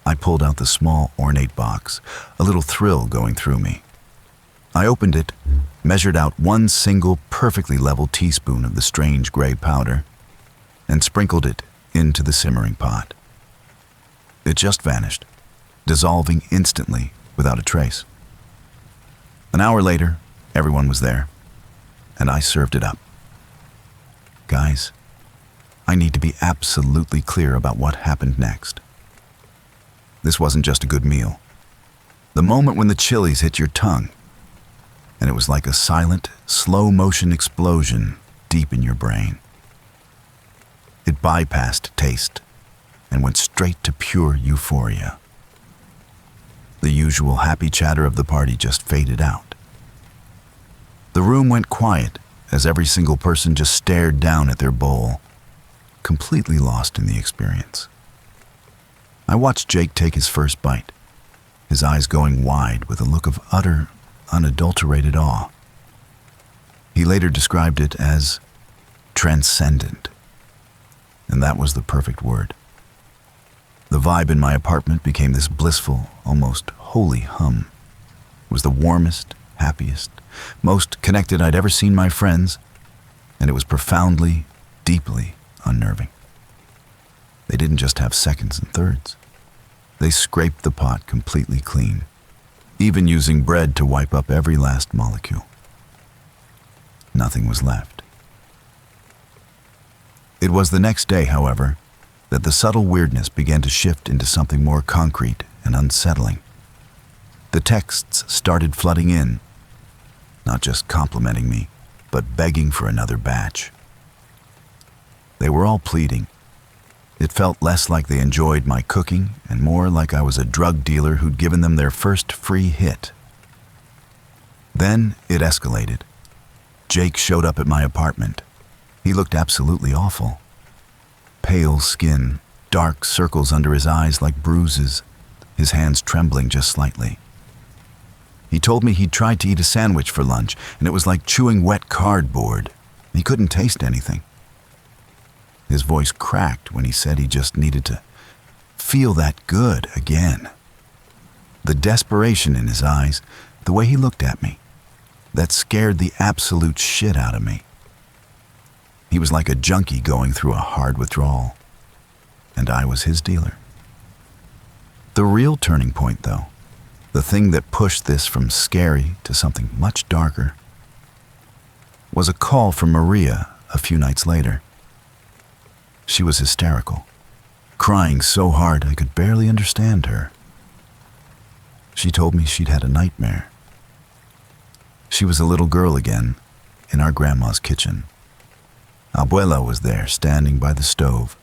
I pulled out the small, ornate box, a little thrill going through me. I opened it, measured out one single, perfectly level teaspoon of the strange gray powder, and sprinkled it into the simmering pot. It just vanished, dissolving instantly without a trace. An hour later, everyone was there, and I served it up. Guys, I need to be absolutely clear about what happened next. This wasn't just a good meal. The moment when the chilies hit your tongue, and it was like a silent, slow-motion explosion deep in your brain. It bypassed taste and went straight to pure euphoria. The usual happy chatter of the party just faded out. The room went quiet as every single person just stared down at their bowl, completely lost in the experience. I watched Jake take his first bite, his eyes going wide with a look of utter, unadulterated awe. He later described it as transcendent, and that was the perfect word. The vibe in my apartment became this blissful, almost holy hum. It was the warmest, happiest, most connected I'd ever seen my friends, and it was profoundly, deeply unnerving. They didn't just have seconds and thirds. They scraped the pot completely clean, even using bread to wipe up every last molecule. Nothing was left. It was the next day, however, that the subtle weirdness began to shift into something more concrete and unsettling. The texts started flooding in, not just complimenting me, but begging for another batch. They were all pleading. It felt less like they enjoyed my cooking and more like I was a drug dealer who'd given them their first free hit. Then it escalated. Jake showed up at my apartment. He looked absolutely awful. Pale skin, dark circles under his eyes like bruises, his hands trembling just slightly. He told me he'd tried to eat a sandwich for lunch, and it was like chewing wet cardboard. He couldn't taste anything. His voice cracked when he said he just needed to feel that good again. The desperation in his eyes, the way he looked at me, that scared the absolute shit out of me. He was like a junkie going through a hard withdrawal, and I was his dealer. The real turning point, though, the thing that pushed this from scary to something much darker, was a call from Maria a few nights later. She was hysterical, crying so hard I could barely understand her. She told me she'd had a nightmare. She was a little girl again, in our grandma's kitchen. Abuela was there, standing by the stove,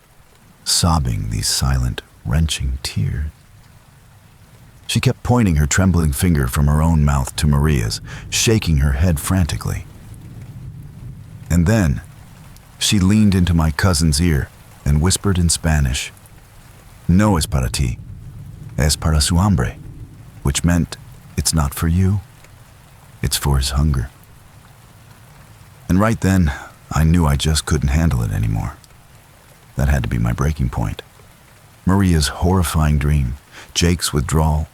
sobbing these silent, wrenching tears. She kept pointing her trembling finger from her own mouth to Maria's, shaking her head frantically. And then, she leaned into my cousin's ear and whispered in Spanish, "No es para ti, es para su hambre," which meant, it's not for you, it's for his hunger. And right then, I knew I just couldn't handle it anymore. That had to be my breaking point. Maria's horrifying dream, Jake's withdrawal,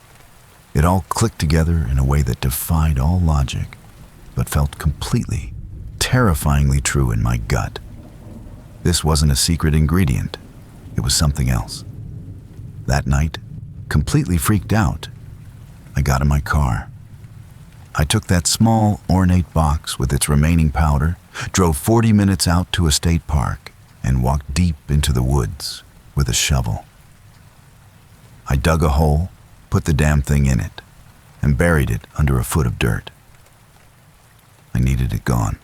it all clicked together in a way that defied all logic, but felt completely, terrifyingly true in my gut. This wasn't a secret ingredient. It was something else. That night, completely freaked out, I got in my car. I took that small, ornate box with its remaining powder, drove 40 minutes out to a state park, and walked deep into the woods with a shovel. I dug a hole, put the damn thing in it, and buried it under a foot of dirt. I needed it gone.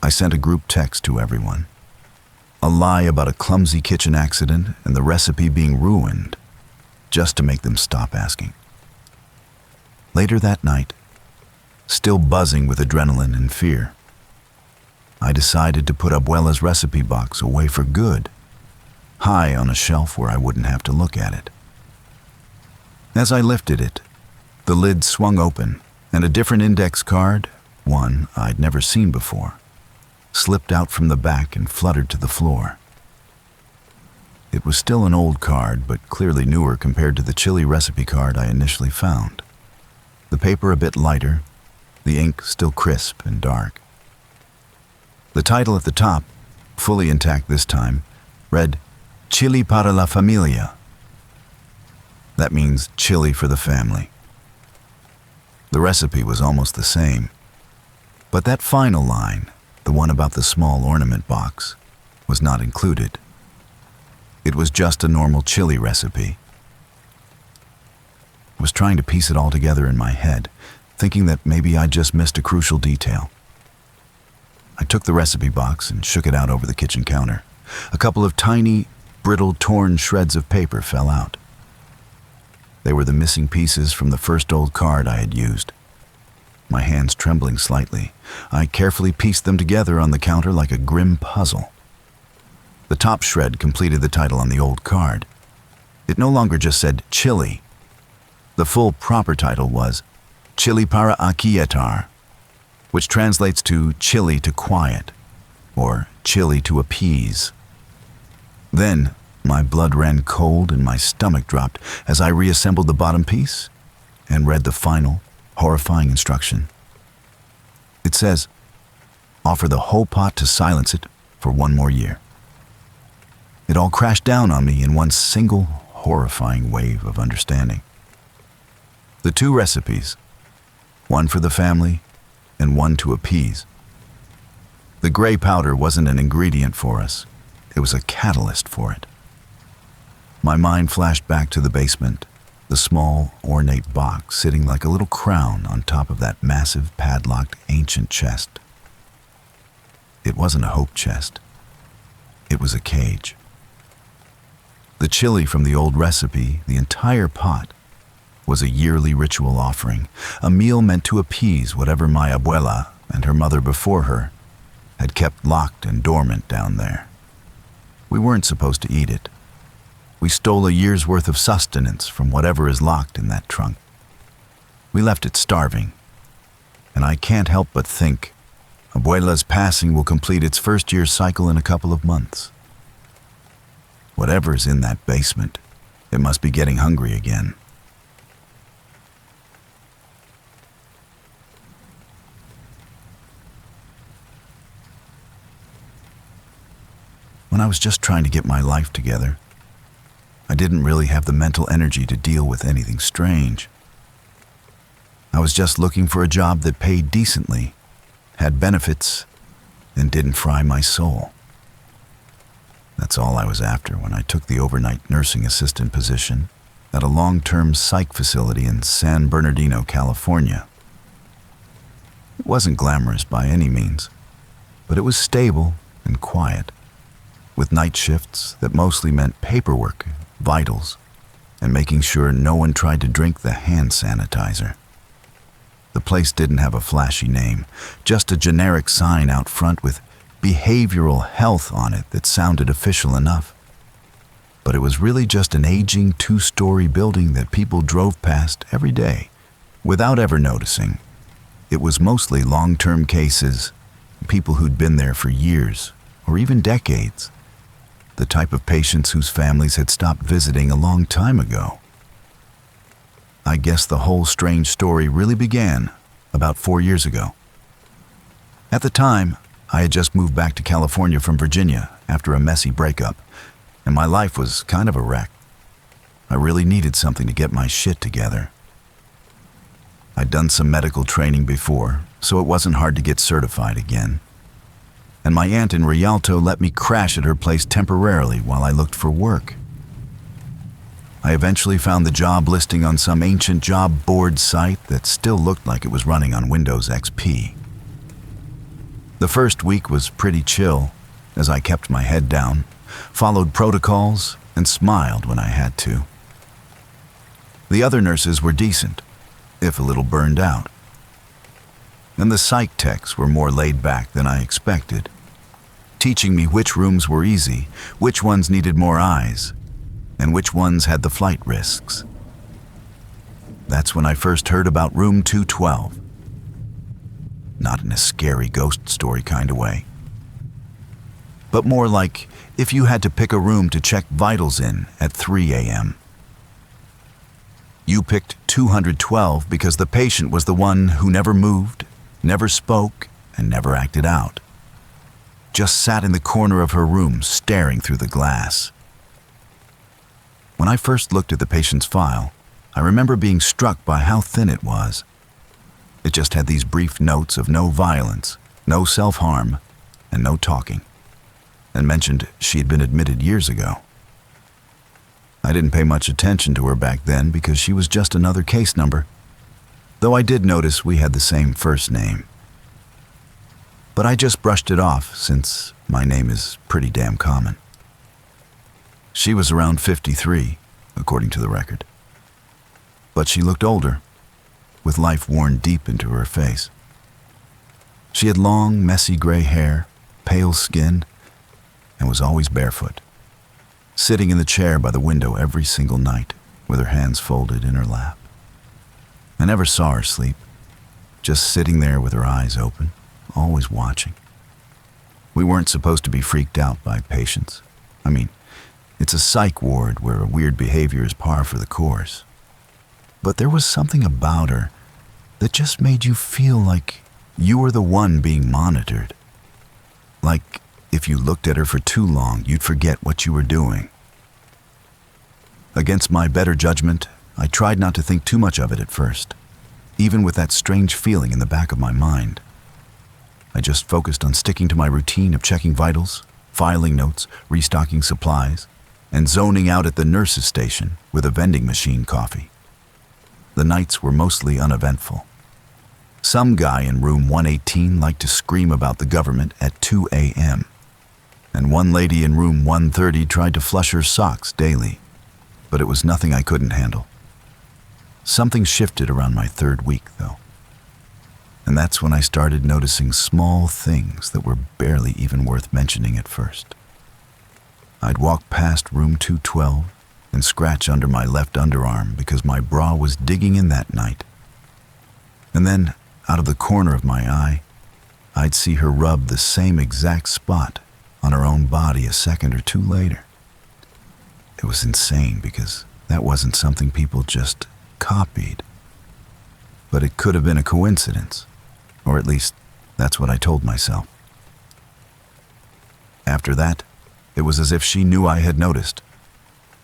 I sent a group text to everyone. A lie about a clumsy kitchen accident and the recipe being ruined, just to make them stop asking. Later that night, still buzzing with adrenaline and fear, I decided to put Abuela's recipe box away for good, high on a shelf where I wouldn't have to look at it. As I lifted it, the lid swung open and a different index card, one I'd never seen before, slipped out from the back and fluttered to the floor. It was still an old card, but clearly newer compared to the chili recipe card I initially found. The paper a bit lighter, the ink still crisp and dark. The title at the top, fully intact this time, read, "Chili para la familia." That means chili for the family. The recipe was almost the same, but that final line, the one about the small ornament box, was not included. It was just a normal chili recipe. I was trying to piece it all together in my head, thinking that maybe I'd just missed a crucial detail. I took the recipe box and shook it out over the kitchen counter. A couple of tiny, brittle, torn shreds of paper fell out. They were the missing pieces from the first old card I had used. My hands trembling slightly, I carefully pieced them together on the counter like a grim puzzle. The top shred completed the title on the old card. It no longer just said chili. The full proper title was Chili para aquietar, which translates to chili to quiet, or chili to appease. Then, my blood ran cold and my stomach dropped as I reassembled the bottom piece and read the final, horrifying instruction. It says, "Offer the whole pot to silence it for 1 more year." It all crashed down on me in one single, horrifying wave of understanding. The two recipes, one for the family and one to appease. The gray powder wasn't an ingredient for us. It was a catalyst for it. My mind flashed back to the basement, the small, ornate box sitting like a little crown on top of that massive, padlocked, ancient chest. It wasn't a hope chest. It was a cage. The chili from the old recipe, the entire pot, was a yearly ritual offering, a meal meant to appease whatever my abuela and her mother before her had kept locked and dormant down there. We weren't supposed to eat it. We stole a year's worth of sustenance from whatever is locked in that trunk. We left it starving, and I can't help but think Abuela's passing will complete its first-year cycle in a couple of months. Whatever's in that basement, it must be getting hungry again. When I was just trying to get my life together, I didn't really have the mental energy to deal with anything strange. I was just looking for a job that paid decently, had benefits, and didn't fry my soul. That's all I was after when I took the overnight nursing assistant position at a long-term psych facility in San Bernardino, California. It wasn't glamorous by any means, but it was stable and quiet, with night shifts that mostly meant paperwork, vitals, and making sure no one tried to drink the hand sanitizer. The place didn't have a flashy name, just a generic sign out front with behavioral health on it that sounded official enough. But it was really just an aging two-story building that people drove past every day without ever noticing. It was mostly long-term cases, people who'd been there for years or even decades, the type of patients whose families had stopped visiting a long time ago. I guess the whole strange story really began about 4 years ago. At the time, I had just moved back to California from Virginia after a messy breakup, and my life was kind of a wreck. I really needed something to get my shit together. I'd done some medical training before, so it wasn't hard to get certified again. And my aunt in Rialto let me crash at her place temporarily while I looked for work. I eventually found the job listing on some ancient job board site that still looked like it was running on Windows XP. The first week was pretty chill, as I kept my head down, followed protocols, and smiled when I had to. The other nurses were decent, if a little burned out. And the psych techs were more laid back than I expected, teaching me which rooms were easy, which ones needed more eyes, and which ones had the flight risks. That's when I first heard about room 212. Not in a scary ghost story kind of way, but more like if you had to pick a room to check vitals in at 3 a.m. You picked 212 because the patient was the one who never moved, never spoke, and never acted out. Just sat in the corner of her room staring through the glass. When I first looked at the patient's file, I remember being struck by how thin it was. It just had these brief notes of no violence, no self-harm, and no talking, and mentioned she had been admitted years ago. I didn't pay much attention to her back then because she was just another case number, though I did notice we had the same first name. But I just brushed it off since my name is pretty damn common. She was around 53, according to the record. But she looked older, with life worn deep into her face. She had long, messy gray hair, pale skin, and was always barefoot, sitting in the chair by the window every single night with her hands folded in her lap. I never saw her sleep, just sitting there with her eyes open, always watching. We weren't supposed to be freaked out by patients. I mean, it's a psych ward where weird behavior is par for the course. But there was something about her that just made you feel like you were the one being monitored. Like if you looked at her for too long, you'd forget what you were doing. Against my better judgment, I tried not to think too much of it at first, even with that strange feeling in the back of my mind. I just focused on sticking to my routine of checking vitals, filing notes, restocking supplies, and zoning out at the nurse's station with a vending machine coffee. The nights were mostly uneventful. Some guy in room 118 liked to scream about the government at 2 a.m., and one lady in room 130 tried to flush her socks daily, but it was nothing I couldn't handle. Something shifted around my third week, though, and that's when I started noticing small things that were barely even worth mentioning at first. I'd walk past room 212 and scratch under my left underarm because my bra was digging in that night. And then, out of the corner of my eye, I'd see her rub the same exact spot on her own body a second or two later. It was insane because that wasn't something people just copied. But it could have been a coincidence, or at least that's what I told myself. After that, it was as if she knew I had noticed.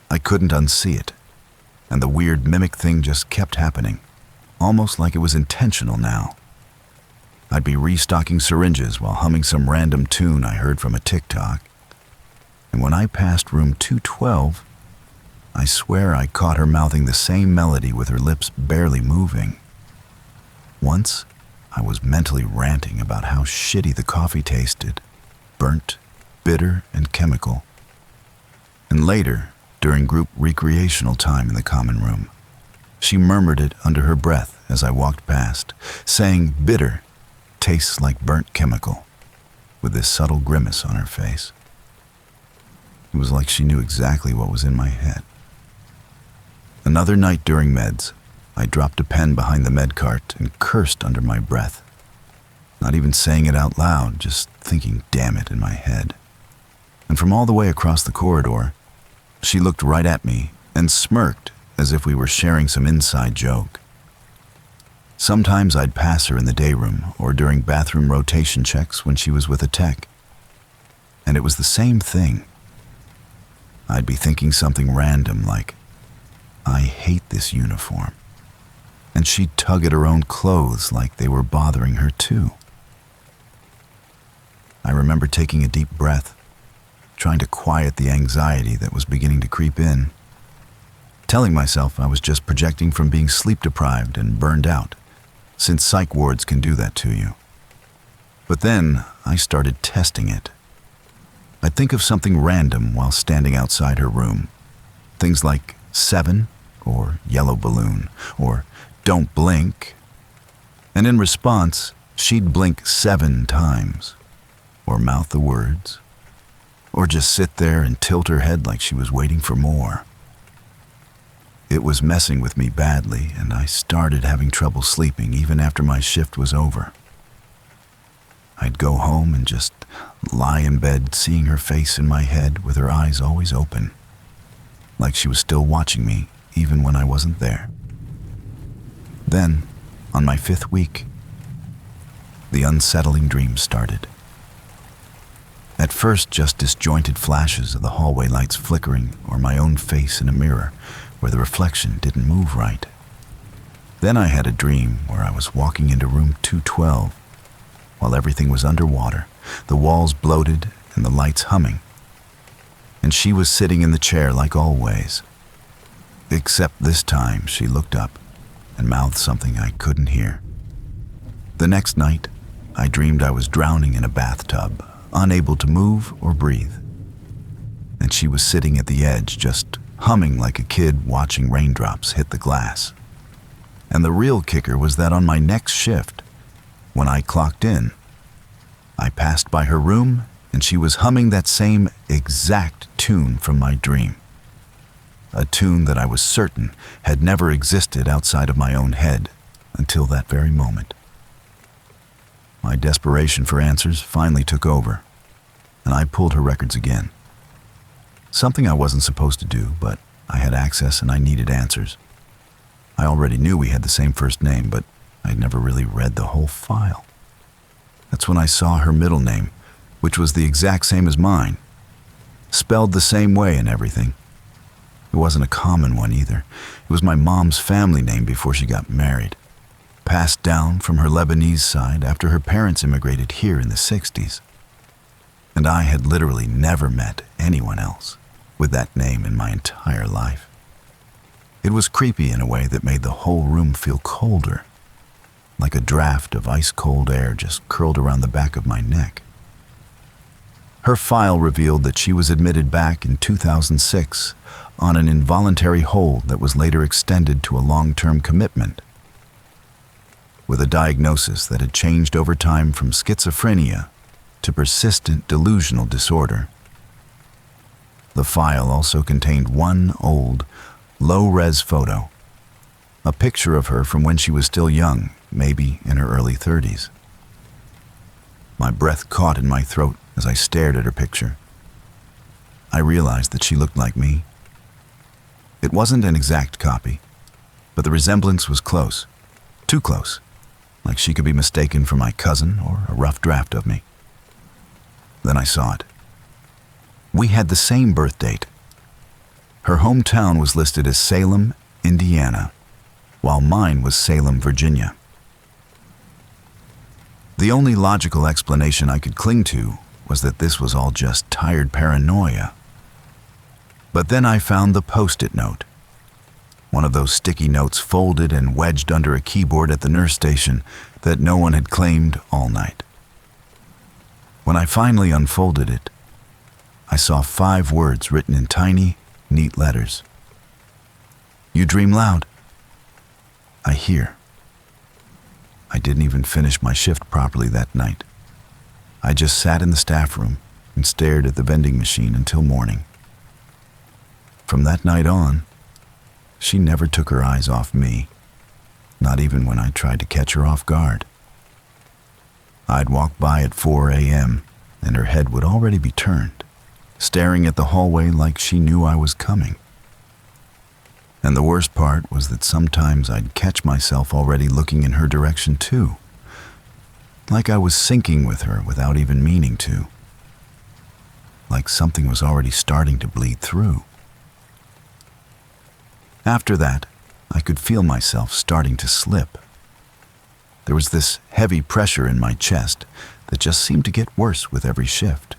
I couldn't unsee it, and the weird mimic thing just kept happening, almost like it was intentional now. I'd be restocking syringes while humming some random tune I heard from a TikTok, and when I passed room 212, I swear I caught her mouthing the same melody with her lips barely moving. Once, I was mentally ranting about how shitty the coffee tasted, burnt, bitter, and chemical. And later, during group recreational time in the common room, she murmured it under her breath as I walked past, saying bitter tastes like burnt chemical, with this subtle grimace on her face. It was like she knew exactly what was in my head. Another night during meds, I dropped a pen behind the med cart and cursed under my breath. Not even saying it out loud, just thinking damn it in my head. And from all the way across the corridor, she looked right at me and smirked as if we were sharing some inside joke. Sometimes I'd pass her in the day room or during bathroom rotation checks when she was with a tech. And it was the same thing. I'd be thinking something random like, I hate this uniform. And she'd tug at her own clothes like they were bothering her too. I remember taking a deep breath, trying to quiet the anxiety that was beginning to creep in, telling myself I was just projecting from being sleep-deprived and burned out, since psych wards can do that to you. But then I started testing it. I'd think of something random while standing outside her room. Things like 7, or yellow balloon, or don't blink. And in response, she'd blink 7 times, or mouth the words, or just sit there and tilt her head like she was waiting for more. It was messing with me badly, and I started having trouble sleeping even after my shift was over. I'd go home and just lie in bed seeing her face in my head with her eyes always open, like she was still watching me even when I wasn't there. Then, on my 5th week, the unsettling dreams started. At first, just disjointed flashes of the hallway lights flickering or my own face in a mirror where the reflection didn't move right. Then I had a dream where I was walking into room 212 while everything was underwater, the walls bloated and the lights humming. And she was sitting in the chair like always. Except this time she looked up and mouthed something I couldn't hear. The next night, I dreamed I was drowning in a bathtub, unable to move or breathe. And she was sitting at the edge, just humming like a kid watching raindrops hit the glass. And the real kicker was that on my next shift, when I clocked in, I passed by her room and she was humming that same exact tune from my dream. A tune that I was certain had never existed outside of my own head until that very moment. My desperation for answers finally took over, and I pulled her records again. Something I wasn't supposed to do, but I had access and I needed answers. I already knew we had the same first name, but I'd never really read the whole file. That's when I saw her middle name, which was the exact same as mine, spelled the same way and everything. It wasn't a common one either. It was my mom's family name before she got married, passed down from her Lebanese side after her parents immigrated here in the 60s. And I had literally never met anyone else with that name in my entire life. It was creepy in a way that made the whole room feel colder, like a draft of ice-cold air just curled around the back of my neck. Her file revealed that she was admitted back in 2006 on an involuntary hold that was later extended to a long-term commitment, with a diagnosis that had changed over time from schizophrenia to persistent delusional disorder. The file also contained one old, low-res photo, a picture of her from when she was still young, maybe in her early 30s. My breath caught in my throat as I stared at her picture. I realized that she looked like me. It wasn't an exact copy, but the resemblance was close, too close, like she could be mistaken for my cousin or a rough draft of me. Then I saw it. We had the same birth date. Her hometown was listed as Salem, Indiana, while mine was Salem, Virginia. The only logical explanation I could cling to was that this was all just tired paranoia. But then I found the Post-it note, one of those sticky notes folded and wedged under a keyboard at the nurse station that no one had claimed all night. When I finally unfolded it, I saw 5 words written in tiny, neat letters. You dream loud. I hear. I didn't even finish my shift properly that night. I just sat in the staff room and stared at the vending machine until morning. From that night on, she never took her eyes off me, not even when I tried to catch her off guard. I'd walk by at 4 a.m., and her head would already be turned, staring at the hallway like she knew I was coming. And the worst part was that sometimes I'd catch myself already looking in her direction too, like I was syncing with her without even meaning to, like something was already starting to bleed through. After that, I could feel myself starting to slip. There was this heavy pressure in my chest that just seemed to get worse with every shift.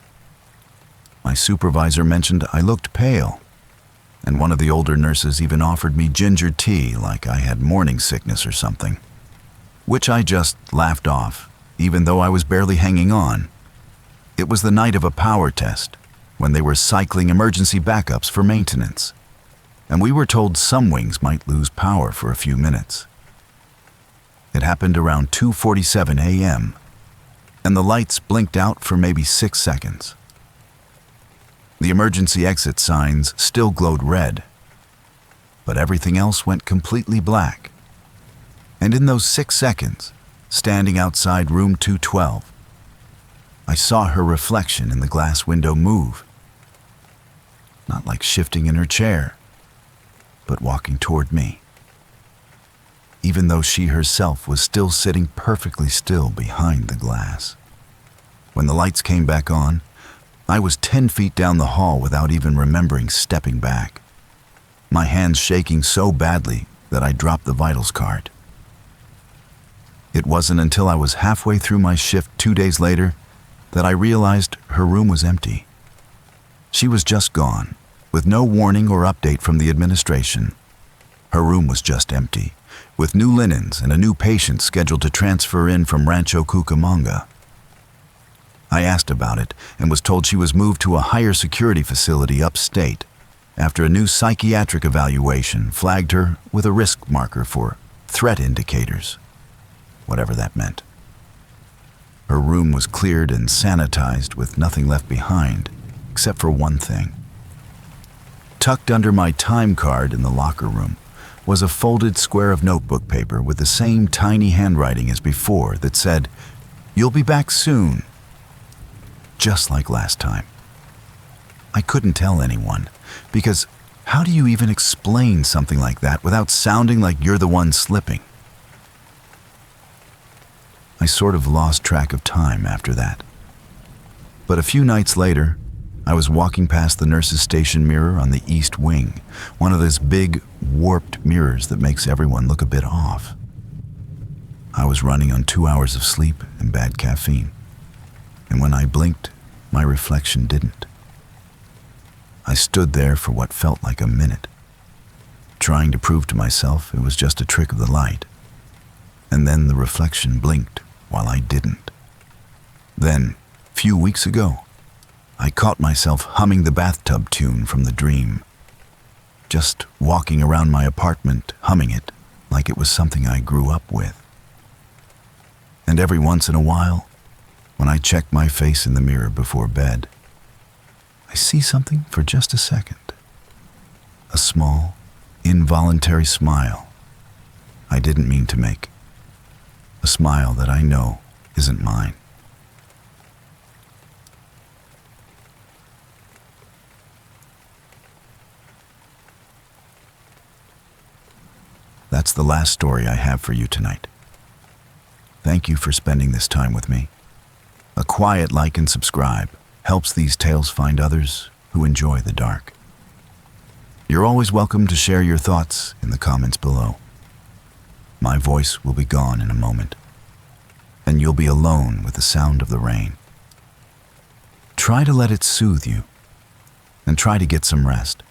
My supervisor mentioned I looked pale, and one of the older nurses even offered me ginger tea like I had morning sickness or something, which I just laughed off, even though I was barely hanging on. It was the night of a power test, when they were cycling emergency backups for maintenance, and we were told some wings might lose power for a few minutes. It happened around 2:47 a.m., and the lights blinked out for maybe 6 seconds. The emergency exit signs still glowed red, but everything else went completely black. And in those 6 seconds, standing outside room 212, I saw her reflection in the glass window move, not like shifting in her chair, but walking toward me, even though she herself was still sitting perfectly still behind the glass. When the lights came back on, I was 10 feet down the hall without even remembering stepping back, my hands shaking so badly that I dropped the vitals card. It wasn't until I was halfway through my shift 2 days later that I realized her room was empty. She was just gone, with no warning or update from the administration. Her room was just empty, with new linens and a new patient scheduled to transfer in from Rancho Cucamonga. I asked about it and was told she was moved to a higher security facility upstate after a new psychiatric evaluation flagged her with a risk marker for threat indicators, whatever that meant. Her room was cleared and sanitized with nothing left behind, except for one thing. Tucked under my time card in the locker room was a folded square of notebook paper with the same tiny handwriting as before that said, "You'll be back soon," just like last time. I couldn't tell anyone, because how do you even explain something like that without sounding like you're the one slipping? I sort of lost track of time after that. But a few nights later, I was walking past the nurse's station mirror on the east wing, one of those big, warped mirrors that makes everyone look a bit off. I was running on 2 hours of sleep and bad caffeine, and when I blinked, my reflection didn't. I stood there for what felt like a minute, trying to prove to myself it was just a trick of the light, and then the reflection blinked while I didn't. Then, a few weeks ago, I caught myself humming the bathtub tune from the dream, just walking around my apartment humming it like it was something I grew up with. And every once in a while, when I check my face in the mirror before bed, I see something for just a second. A small, involuntary smile I didn't mean to make. A smile that I know isn't mine. That's the last story I have for you tonight. Thank you for spending this time with me. A quiet like and subscribe helps these tales find others who enjoy the dark. You're always welcome to share your thoughts in the comments below. My voice will be gone in a moment, and you'll be alone with the sound of the rain. Try to let it soothe you, and try to get some rest.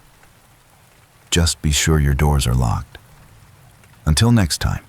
Just be sure your doors are locked. Until next time.